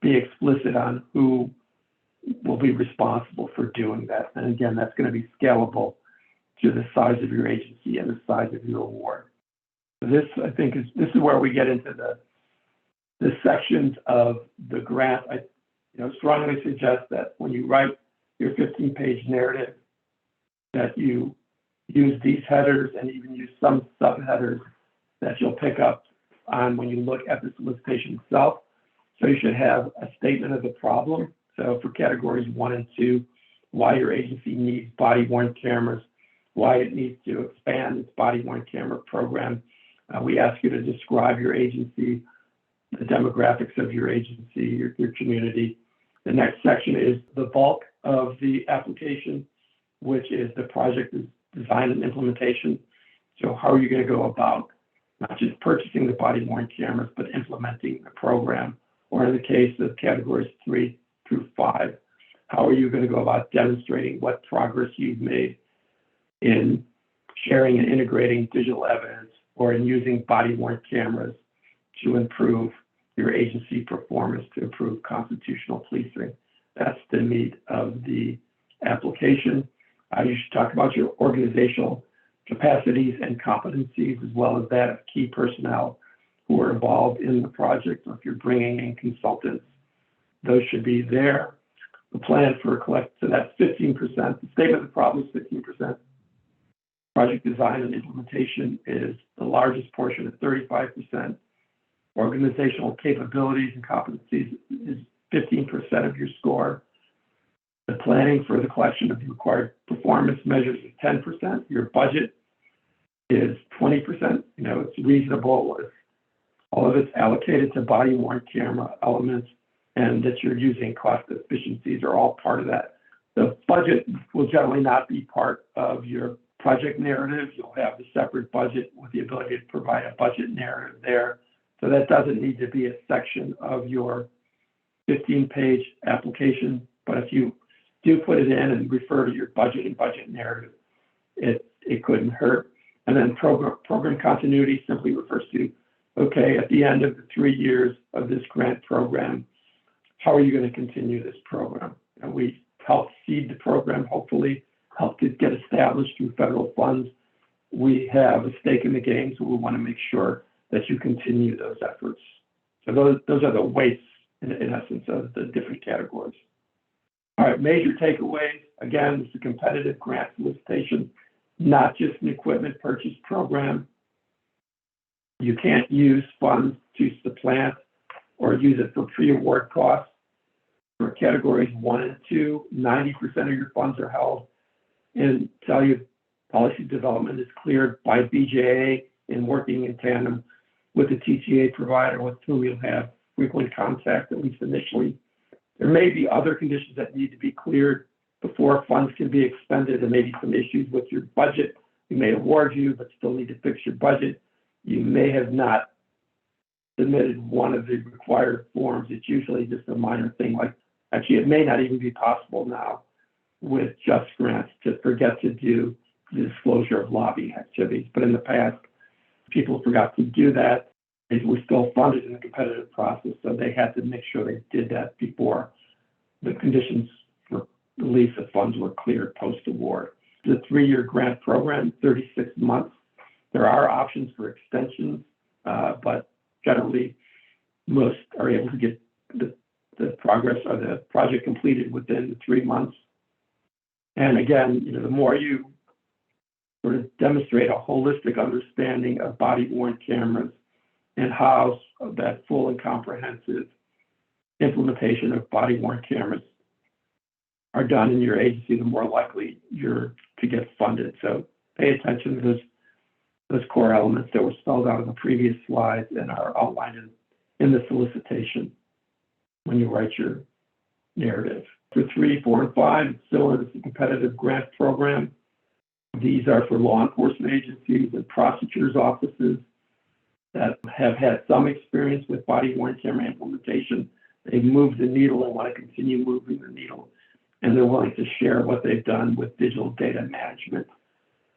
Speaker 2: be explicit on who will be responsible for doing that. And again, that's going to be scalable to the size of your agency and the size of your award. This, I think, this is where we get into the sections of the grant. I strongly suggest that when you write your 15-page narrative, that you use these headers and even use some subheaders that you'll pick up on when you look at the solicitation itself. So you should have a statement of the problem. So for categories 1 and 2, why your agency needs body-worn cameras, why it needs to expand its body-worn camera program. We ask you to describe your agency, the demographics of your agency, your community. The next section is the bulk of the application, which is the project design and implementation. So how are you going to go about not just purchasing the body-worn cameras, but implementing the program? Or in the case of categories 3 through 5, how are you going to go about demonstrating what progress you've made in sharing and integrating digital evidence or in using body-worn cameras to improve your agency performance, to improve constitutional policing? That's the meat of the application. You should talk about your organizational capacities and competencies, as well as that of key personnel who are involved in the project, or if you're bringing in consultants, those should be there. The plan for so that's 15%. The statement of the problem is 15%. Project design and implementation is the largest portion at 35%. Organizational capabilities and competencies is 15% of your score. The planning for the collection of the required performance measures is 10%. Your budget is 20%. It's reasonable. All of it's allocated to body-worn camera elements, and that you're using cost efficiencies are all part of that. The budget will generally not be part of your project narrative. You'll have the separate budget with the ability to provide a budget narrative there. So that doesn't need to be a section of your 15-page application. But if you do put it in and refer to your budget and budget narrative, it couldn't hurt. And then program continuity simply refers to, okay, at the end of the 3 years of this grant program, how are you going to continue this program? And we help seed the program, hopefully help it get established through federal funds. We have a stake in the game, so we want to make sure that you continue those efforts. So those are the weights, in essence, of the different categories. All right, major takeaways. Again, it's a competitive grant solicitation, not just an equipment purchase program. You can't use funds to supplant or use it for pre-award costs. For categories 1 and 2, 90% of your funds are held in policy development is cleared by BJA in working in tandem with the TTA provider with whom you'll have frequent contact, at least initially. There may be other conditions that need to be cleared before funds can be expended. There may be some issues with your budget. We may award you, but still need to fix your budget. You may have not submitted one of the required forms. It's usually just a minor thing, like actually it may not even be possible now with just grants to forget to do the disclosure of lobbying activities. But in the past, people forgot to do that. They were still funded in the competitive process, so they had to make sure they did that before the conditions for release of funds were cleared post-award. The 3-year grant program, 36 months. There are options for extensions, but generally most are able to get the progress or the project completed within the 3 months. And again, the more you sort of demonstrate a holistic understanding of body-worn cameras and how that full and comprehensive implementation of body-worn cameras are done in your agency, the more likely you're to get funded. So pay attention to those core elements that were spelled out in the previous slides and are outlined in the solicitation when you write your narrative. For 3, 4, and 5, it's similar to the competitive grant program. These are for law enforcement agencies and prosecutors' offices that have had some experience with body-worn camera implementation. They've moved the needle and want to continue moving the needle, and they're willing to share what they've done with digital data management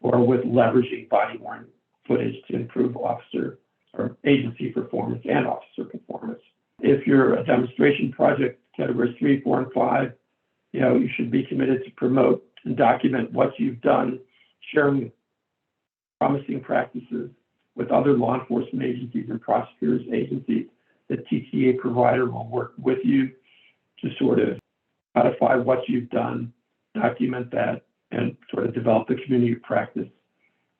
Speaker 2: or with leveraging body-worn footage to improve officer or agency performance and officer performance. If you're a demonstration project, categories 3, 4, and 5, you should be committed to promote and document what you've done, sharing promising practices, with other law enforcement agencies and prosecutors agencies. The TTA provider will work with you to sort of codify what you've done, document that, and sort of develop the community of practice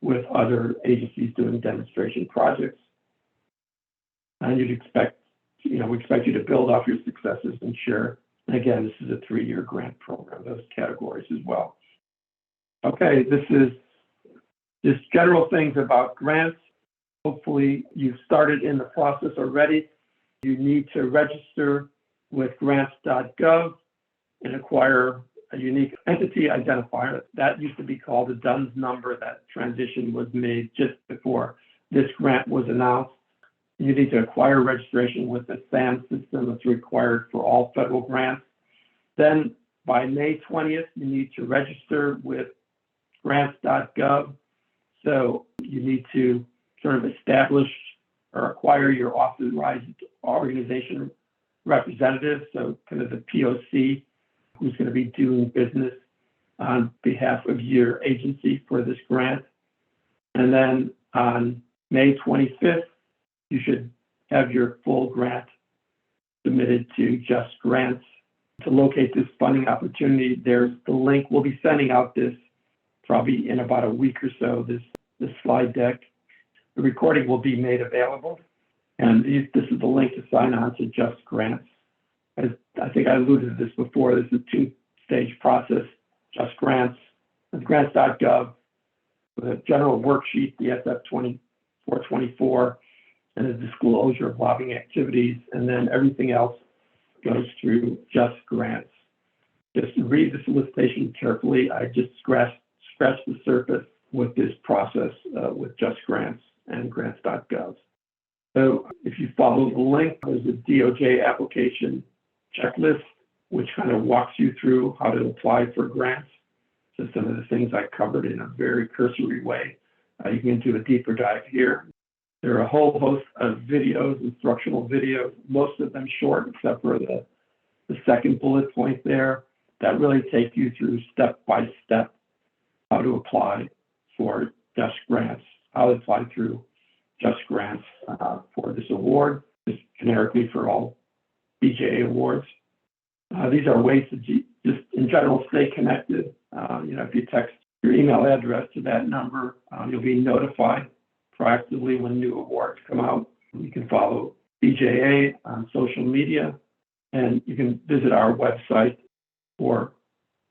Speaker 2: with other agencies doing demonstration projects. And we expect you to build off your successes and share. And again, this is a 3-year grant program, those categories as well. Okay, this is just general things about grants. Hopefully you've started in the process already. You need to register with grants.gov and acquire a unique entity identifier. That used to be called a DUNS number. That transition was made just before this grant was announced. You need to acquire registration with the SAM system that's required for all federal grants. Then by May 20th, you need to register with grants.gov. So you need to sort of establish or acquire your authorized organization representative, so kind of the POC who's going to be doing business on behalf of your agency for this grant. And then on May 25th, you should have your full grant submitted to Just Grants. To locate this funding opportunity, there's the link. We'll be sending out this probably in about a week or so, this slide deck. The recording will be made available. And this is the link to sign on to Just Grants. As I think I alluded to this before, this is a 2-stage process. Just Grants, with grants.gov, with a general worksheet, the SF-2424, and a disclosure of lobbying activities, and then everything else goes through Just Grants. Just read the solicitation carefully. I just scratched the surface with this process with Just Grants and grants.gov. So if you follow the link, there's a DOJ application checklist, which kind of walks you through how to apply for grants. So some of the things I covered in a very cursory way. You can do a deeper dive here. There are a whole host of videos, instructional videos, most of them short, except for the second bullet point there, that really take you through step by step how to apply for Just Grants, how to apply through Just Grants for this award, just generically for all BJA awards. These are ways to just in general stay connected. If you text your email address to that number, you'll be notified proactively when new awards come out. You can follow BJA on social media, and you can visit our website for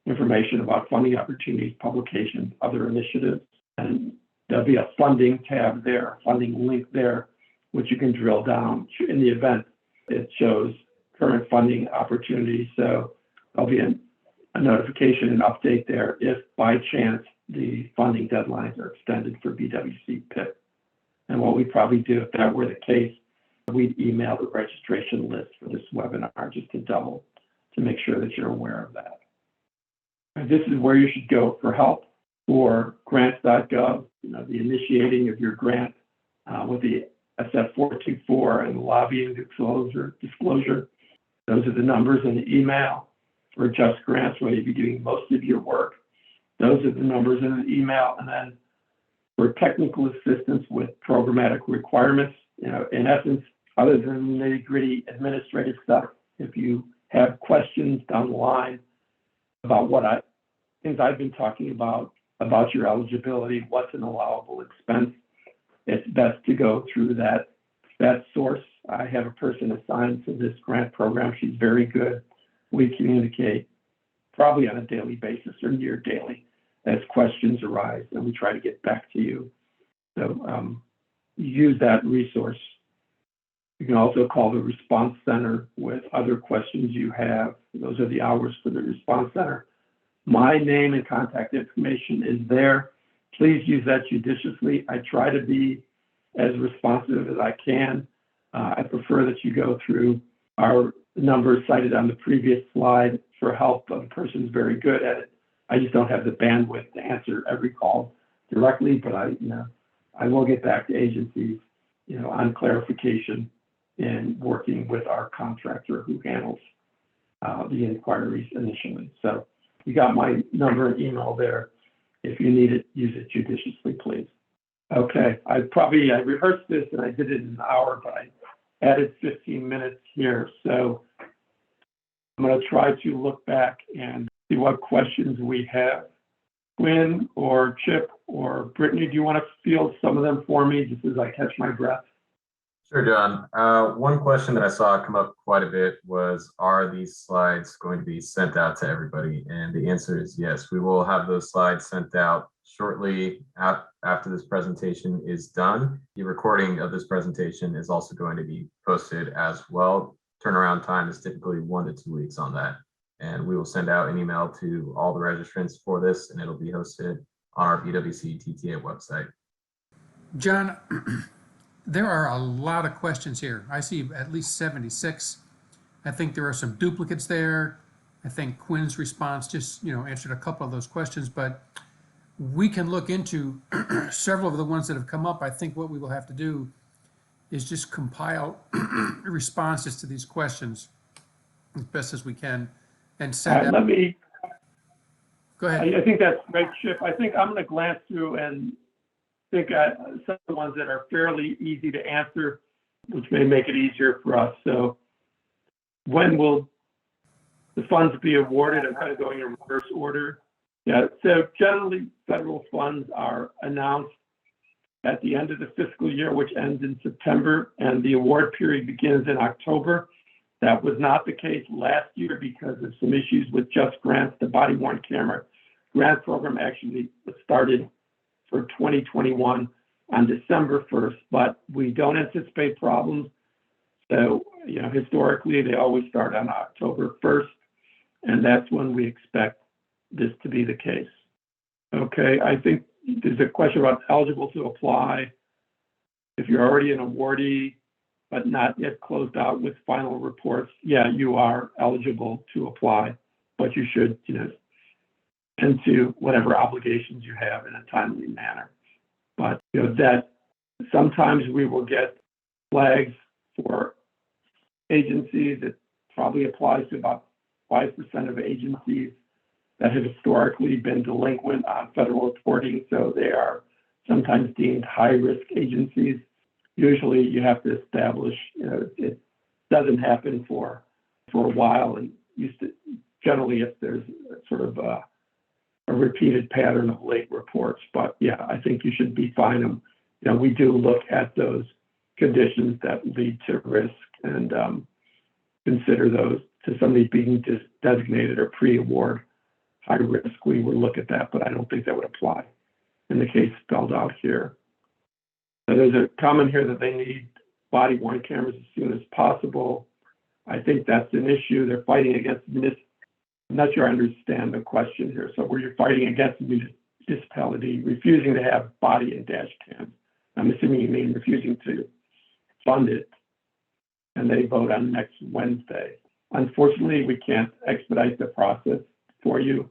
Speaker 2: information about funding opportunities, publications, other initiatives, and there'll be a funding tab there, a funding link there, which you can drill down. In the event, it shows current funding opportunities, so there'll be a notification and update there if by chance the funding deadlines are extended for BWC PIP. And what we'd probably do if that were the case, we'd email the registration list for this webinar just to make sure that you're aware of that. And this is where you should go for help for grants.gov, the initiating of your grant with the SF-424 and lobbying disclosure. Those are the numbers in the email. For Just Grants, where you'll be doing most of your work. Those are the numbers in the email. And then for technical assistance with programmatic requirements, in essence, other than the nitty-gritty administrative stuff, if you have questions down the line about things I've been talking about your eligibility, what's an allowable expense, it's best to go through that source. I have a person assigned to this grant program. She's very good. We communicate probably on a daily basis or near daily as questions arise, and we try to get back to you. So use that resource. You can also call the response center with other questions you have. Those are the hours for the response center. My name and contact information is there. Please use that judiciously. I try to be as responsive as I can. I prefer that you go through our numbers cited on the previous slide for help. The person's very good at it. I just don't have the bandwidth to answer every call directly, but I will get back to agencies, on clarification and working with our contractor who handles the inquiries initially. So you got my number and email there. If you need it, use it judiciously, please. Okay, I rehearsed this and I did it in an hour, but I added 15 minutes here. So I'm going to try to look back and see what questions we have. Quinn or Chip or Brittany, do you want to field some of them for me just as I catch my breath?
Speaker 3: Sure, John. One question that I saw come up quite a bit was, are these slides going to be sent out to everybody? And the answer is yes. We will have those slides sent out shortly after this presentation is done. The recording of this presentation is also going to be posted as well. Turnaround time is typically 1 to 2 weeks on that. And we will send out an email to all the registrants for this, and it'll be hosted on our BWC TTA website.
Speaker 1: John, there are a lot of questions here. I see at least 76. I think there are some duplicates there. I think Quinn's response just, answered a couple of those questions, but we can look into several of the ones that have come up. I think what we will have to do is just compile responses to these questions as best as we can and send out. Go ahead.
Speaker 2: I think that's great, Chip. I think I'm going to glance through and think some of the ones that are fairly easy to answer, which may make it easier for us. So when will the funds be awarded? I'm kind of going in reverse order. Yeah, so generally federal funds are announced at the end of the fiscal year, which ends in September, and the award period begins in October. That was not the case last year because of some issues with Just Grants. The body worn camera grant program actually started for 2021 on December 1st, but we don't anticipate problems. So, historically, they always start on October 1st, and that's when we expect this to be the case. Okay, I think there's a question about eligible to apply. If you're already an awardee, but not yet closed out with final reports, yeah, you are eligible to apply, but you should, tend to whatever obligations you have in a timely manner. But, that sometimes we will get flags for agencies. It probably applies to about 5% of agencies that have historically been delinquent on federal reporting, so they are sometimes deemed high-risk agencies. Usually you have to establish, it doesn't happen for a while, and generally if there's sort of a repeated pattern of late reports. But yeah, I think you should be fine. We do look at those conditions that lead to risk and consider those to somebody being designated or pre-award high risk. We would look at that, but I don't think that would apply in the case spelled out here. So there's a comment here that they need body worn cameras as soon as possible. I think that's an issue. They're fighting against I'm not sure I understand the question here. So where you're fighting against the municipality refusing to have body and dash cams, I'm assuming you mean refusing to fund it, and they vote on next Wednesday. Unfortunately, we can't expedite the process for you.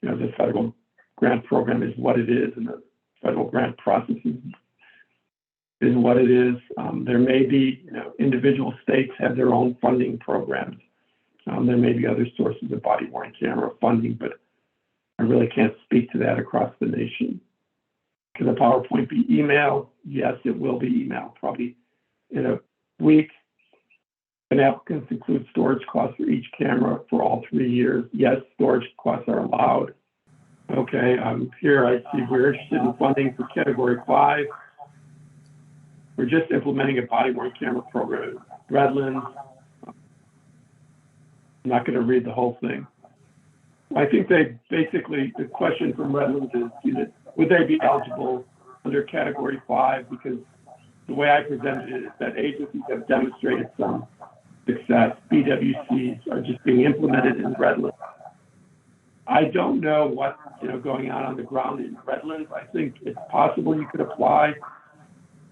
Speaker 2: The federal grant program is what it is, and the federal grant process is what it is. There may be, individual states have their own funding programs. There may be other sources of body worn camera funding, but I really can't speak to that across the nation. Can the PowerPoint be emailed? Yes, it will be emailed, probably in a week. And applicants include storage costs for each camera for all 3 years. Yes, storage costs are allowed. Okay, here I see we're interested in funding for Category 5. We're just implementing a body-worn camera program at Redlands. I'm not going to read the whole thing. I think they basically, the question from Redlands is, would they be eligible under Category 5? Because the way I presented it is that agencies have demonstrated some success. BWCs are just being implemented in Redlands. I don't know what's going on the ground in Redlands. I think it's possible you could apply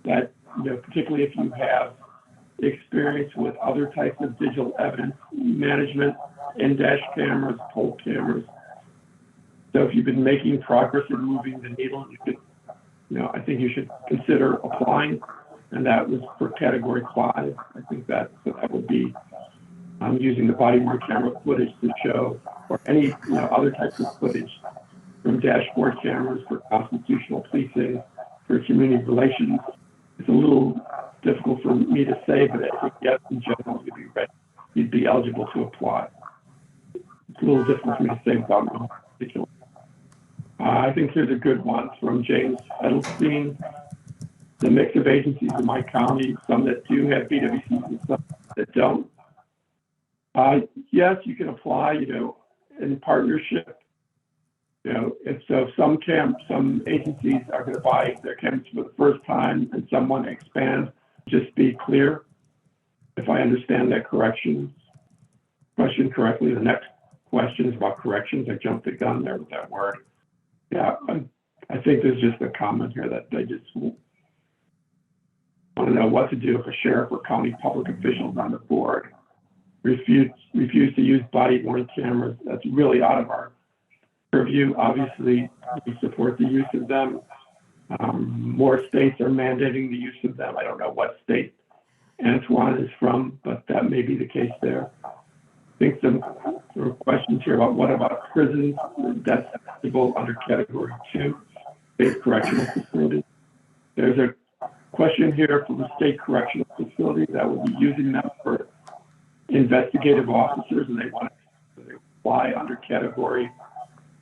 Speaker 2: that, particularly if you have experience with other types of digital evidence management, in-dash cameras, pole cameras. So if you've been making progress in moving the needle, you could, I think you should consider applying. And that was for Category 5. I think that would be using the body-worn camera footage to show, or any other types of footage from dashboard cameras for constitutional policing, for community relations. It's a little difficult for me to say, but I think yes, in general, you'd be eligible to apply. It's a little difficult for me to say without knowing particular. I think here's a good one from James Edelstein. The mix of agencies in my county, some that do have BWCs and some that don't. Yes, you can apply, in partnership. If some agencies are going to buy their cameras for the first time and some want to expand, just be clear. If I understand that question correctly, the next question is about corrections. I jumped the gun there with that word. Yeah, I think there's just a comment here that they just want to know what to do if a sheriff or county public officials on the board refuse to use body-worn cameras. That's really out of our purview. Obviously, we support the use of them. More states are mandating the use of them. I don't know what state Antoine is from, but that may be the case there. I think some questions here about what about prisons? That's eligible under category 2, state correctional facilities. There's a question here from the state correctional facility that will be using them for investigative officers, and they want to apply under category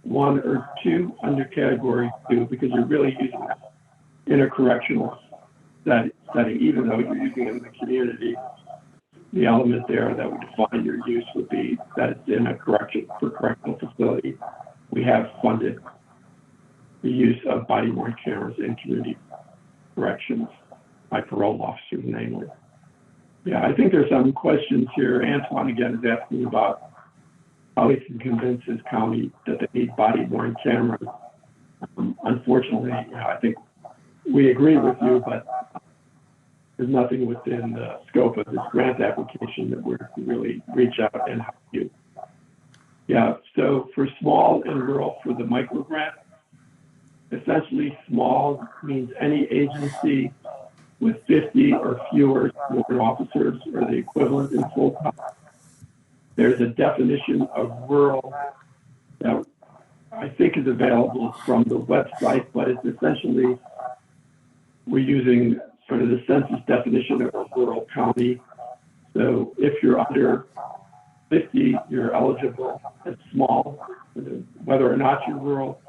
Speaker 2: 1 or 2, under category 2, because you're really using them in a correctional setting, even though you're using it in the community. The element there that would define your use would be that it's in a correctional facility. We have funded the use of body-worn cameras in community corrections by parole officers, namely. Yeah, I think there's some questions here. Antoine, again, is asking about how he can convince his county that they need body-worn cameras. Unfortunately, I think we agree with you, but there's nothing within the scope of this grant application that we're really reach out and help you. Yeah, so for small and rural, for the micro grant, essentially small means any agency with 50 or fewer sworn officers or the equivalent in full time. There's a definition of rural that I think is available from the website, but it's essentially, we're using sort of the census definition of a rural county. So if you're under 50, you're eligible. It's small, whether or not you're rural.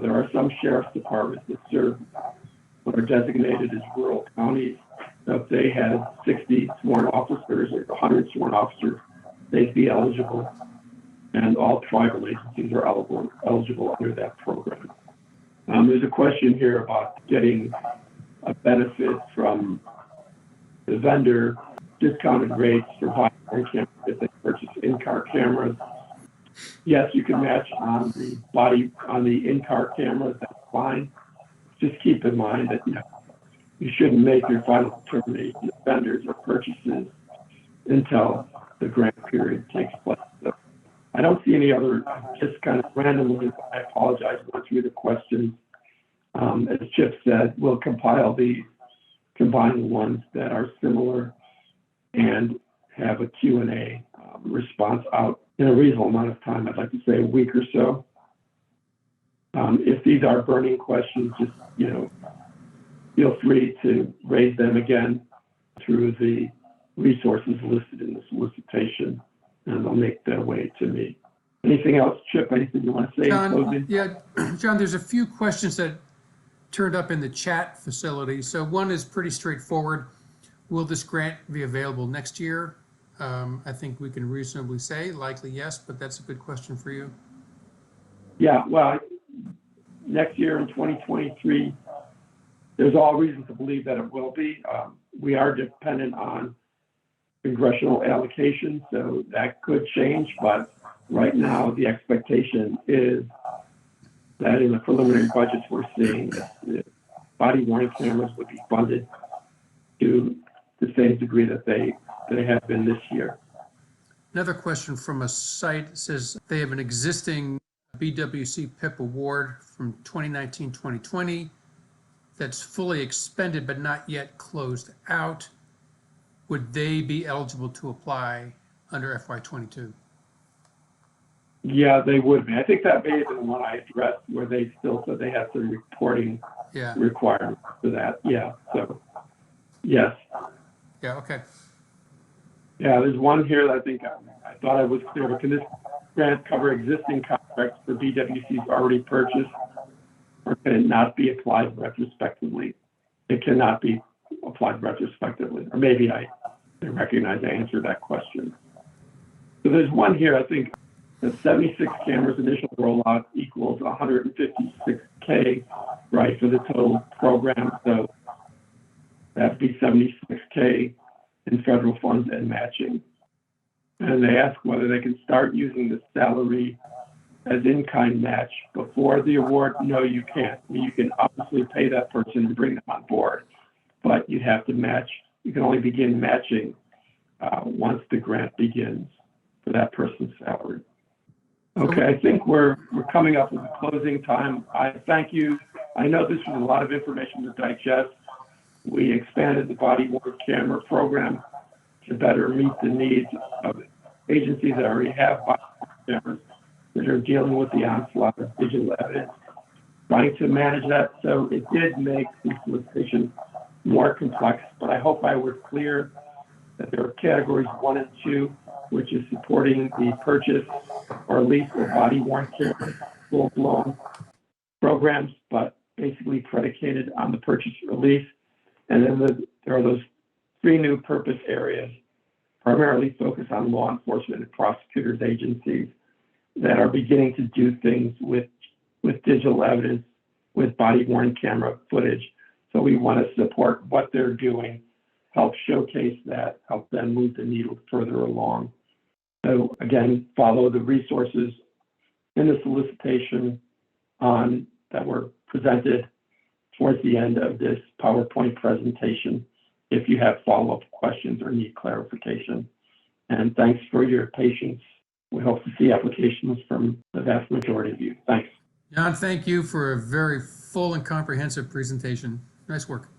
Speaker 2: There are some sheriff's departments that serve what are designated as rural counties. So if they had 60 sworn officers or 100 sworn officers, they'd be eligible. And all tribal agencies are eligible under that program. There's a question here about getting a benefit from the vendor, discounted rates for body-worn cameras if they purchase in-car cameras. Yes, you can match on the in-car cameras, that's fine. Just keep in mind that you shouldn't make your final determination of vendors or purchases until the grant period takes place. So I don't see any other, just kind of randomly, I apologize, went through the questions. As Chip said, we'll compile these, combine the ones that are similar, and have a Q&A response out in a reasonable amount of time. I'd like to say a week or so. If these are burning questions, just feel free to raise them again through the resources listed in the solicitation, and they'll make their way to me. Anything else, Chip? Anything you want to say in closing?
Speaker 1: Yeah, John, there's a few questions that turned up in the chat facility. So one is pretty straightforward. Will this grant be available next year? I think we can reasonably say likely yes, but that's a good question for you.
Speaker 2: Yeah, well, next year in 2023, there's all reason to believe that it will be. We are dependent on congressional allocation, so that could change, but right now the expectation is that in the preliminary budgets we're seeing that body-worn cameras would be funded to the same degree that they have been this year.
Speaker 1: Another question from a site says they have an existing BWC PIP award from 2019-2020 that's fully expended but not yet closed out. Would they be eligible to apply under FY22?
Speaker 2: Yeah, they would be. I think that may have been the one I addressed where they still said they had some reporting
Speaker 1: Yeah,
Speaker 2: requirements for that. Yeah, so, yes.
Speaker 1: yeah, okay.
Speaker 2: Yeah, there's one here that I think I thought I was clear, but can this grant cover existing contracts for BWCs already purchased? Or can it not be applied retrospectively? It cannot be applied retrospectively, or maybe I recognize I answered that question. So there's one here, I think, that 76 cameras initial rollout equals 156K, right, for the total program. So that'd be 76K in federal funds and matching. And they ask whether they can start using the salary as in-kind match before the award. No, you can't. I mean, you can obviously pay that person and bring them on board, but you have to match. You can only begin matching once the grant begins for that person's salary. Okay, I think we're coming up with a closing time. I thank you. I know this was a lot of information to digest. We expanded the body-worn camera program to better meet the needs of agencies that already have body-worn cameras that are dealing with the onslaught of digital evidence, trying to manage that. So it did make the solicitation more complex, but I hope I was clear that there are categories 1 and 2, which is supporting the purchase or lease of body-worn cameras, full-blown programs, but basically predicated on the purchase or lease. And then there are those 3 new purpose areas, primarily focused on law enforcement and prosecutors agencies that are beginning to do things with digital evidence, with body-worn camera footage. So we want to support what they're doing, help showcase that, help them move the needle further along. So again, follow the resources in the solicitation that were presented towards the end of this PowerPoint presentation if you have follow-up questions or need clarification. And thanks for your patience. We hope to see applications from the vast majority of you. Thanks.
Speaker 1: Jan, thank you for a very full and comprehensive presentation. Nice work.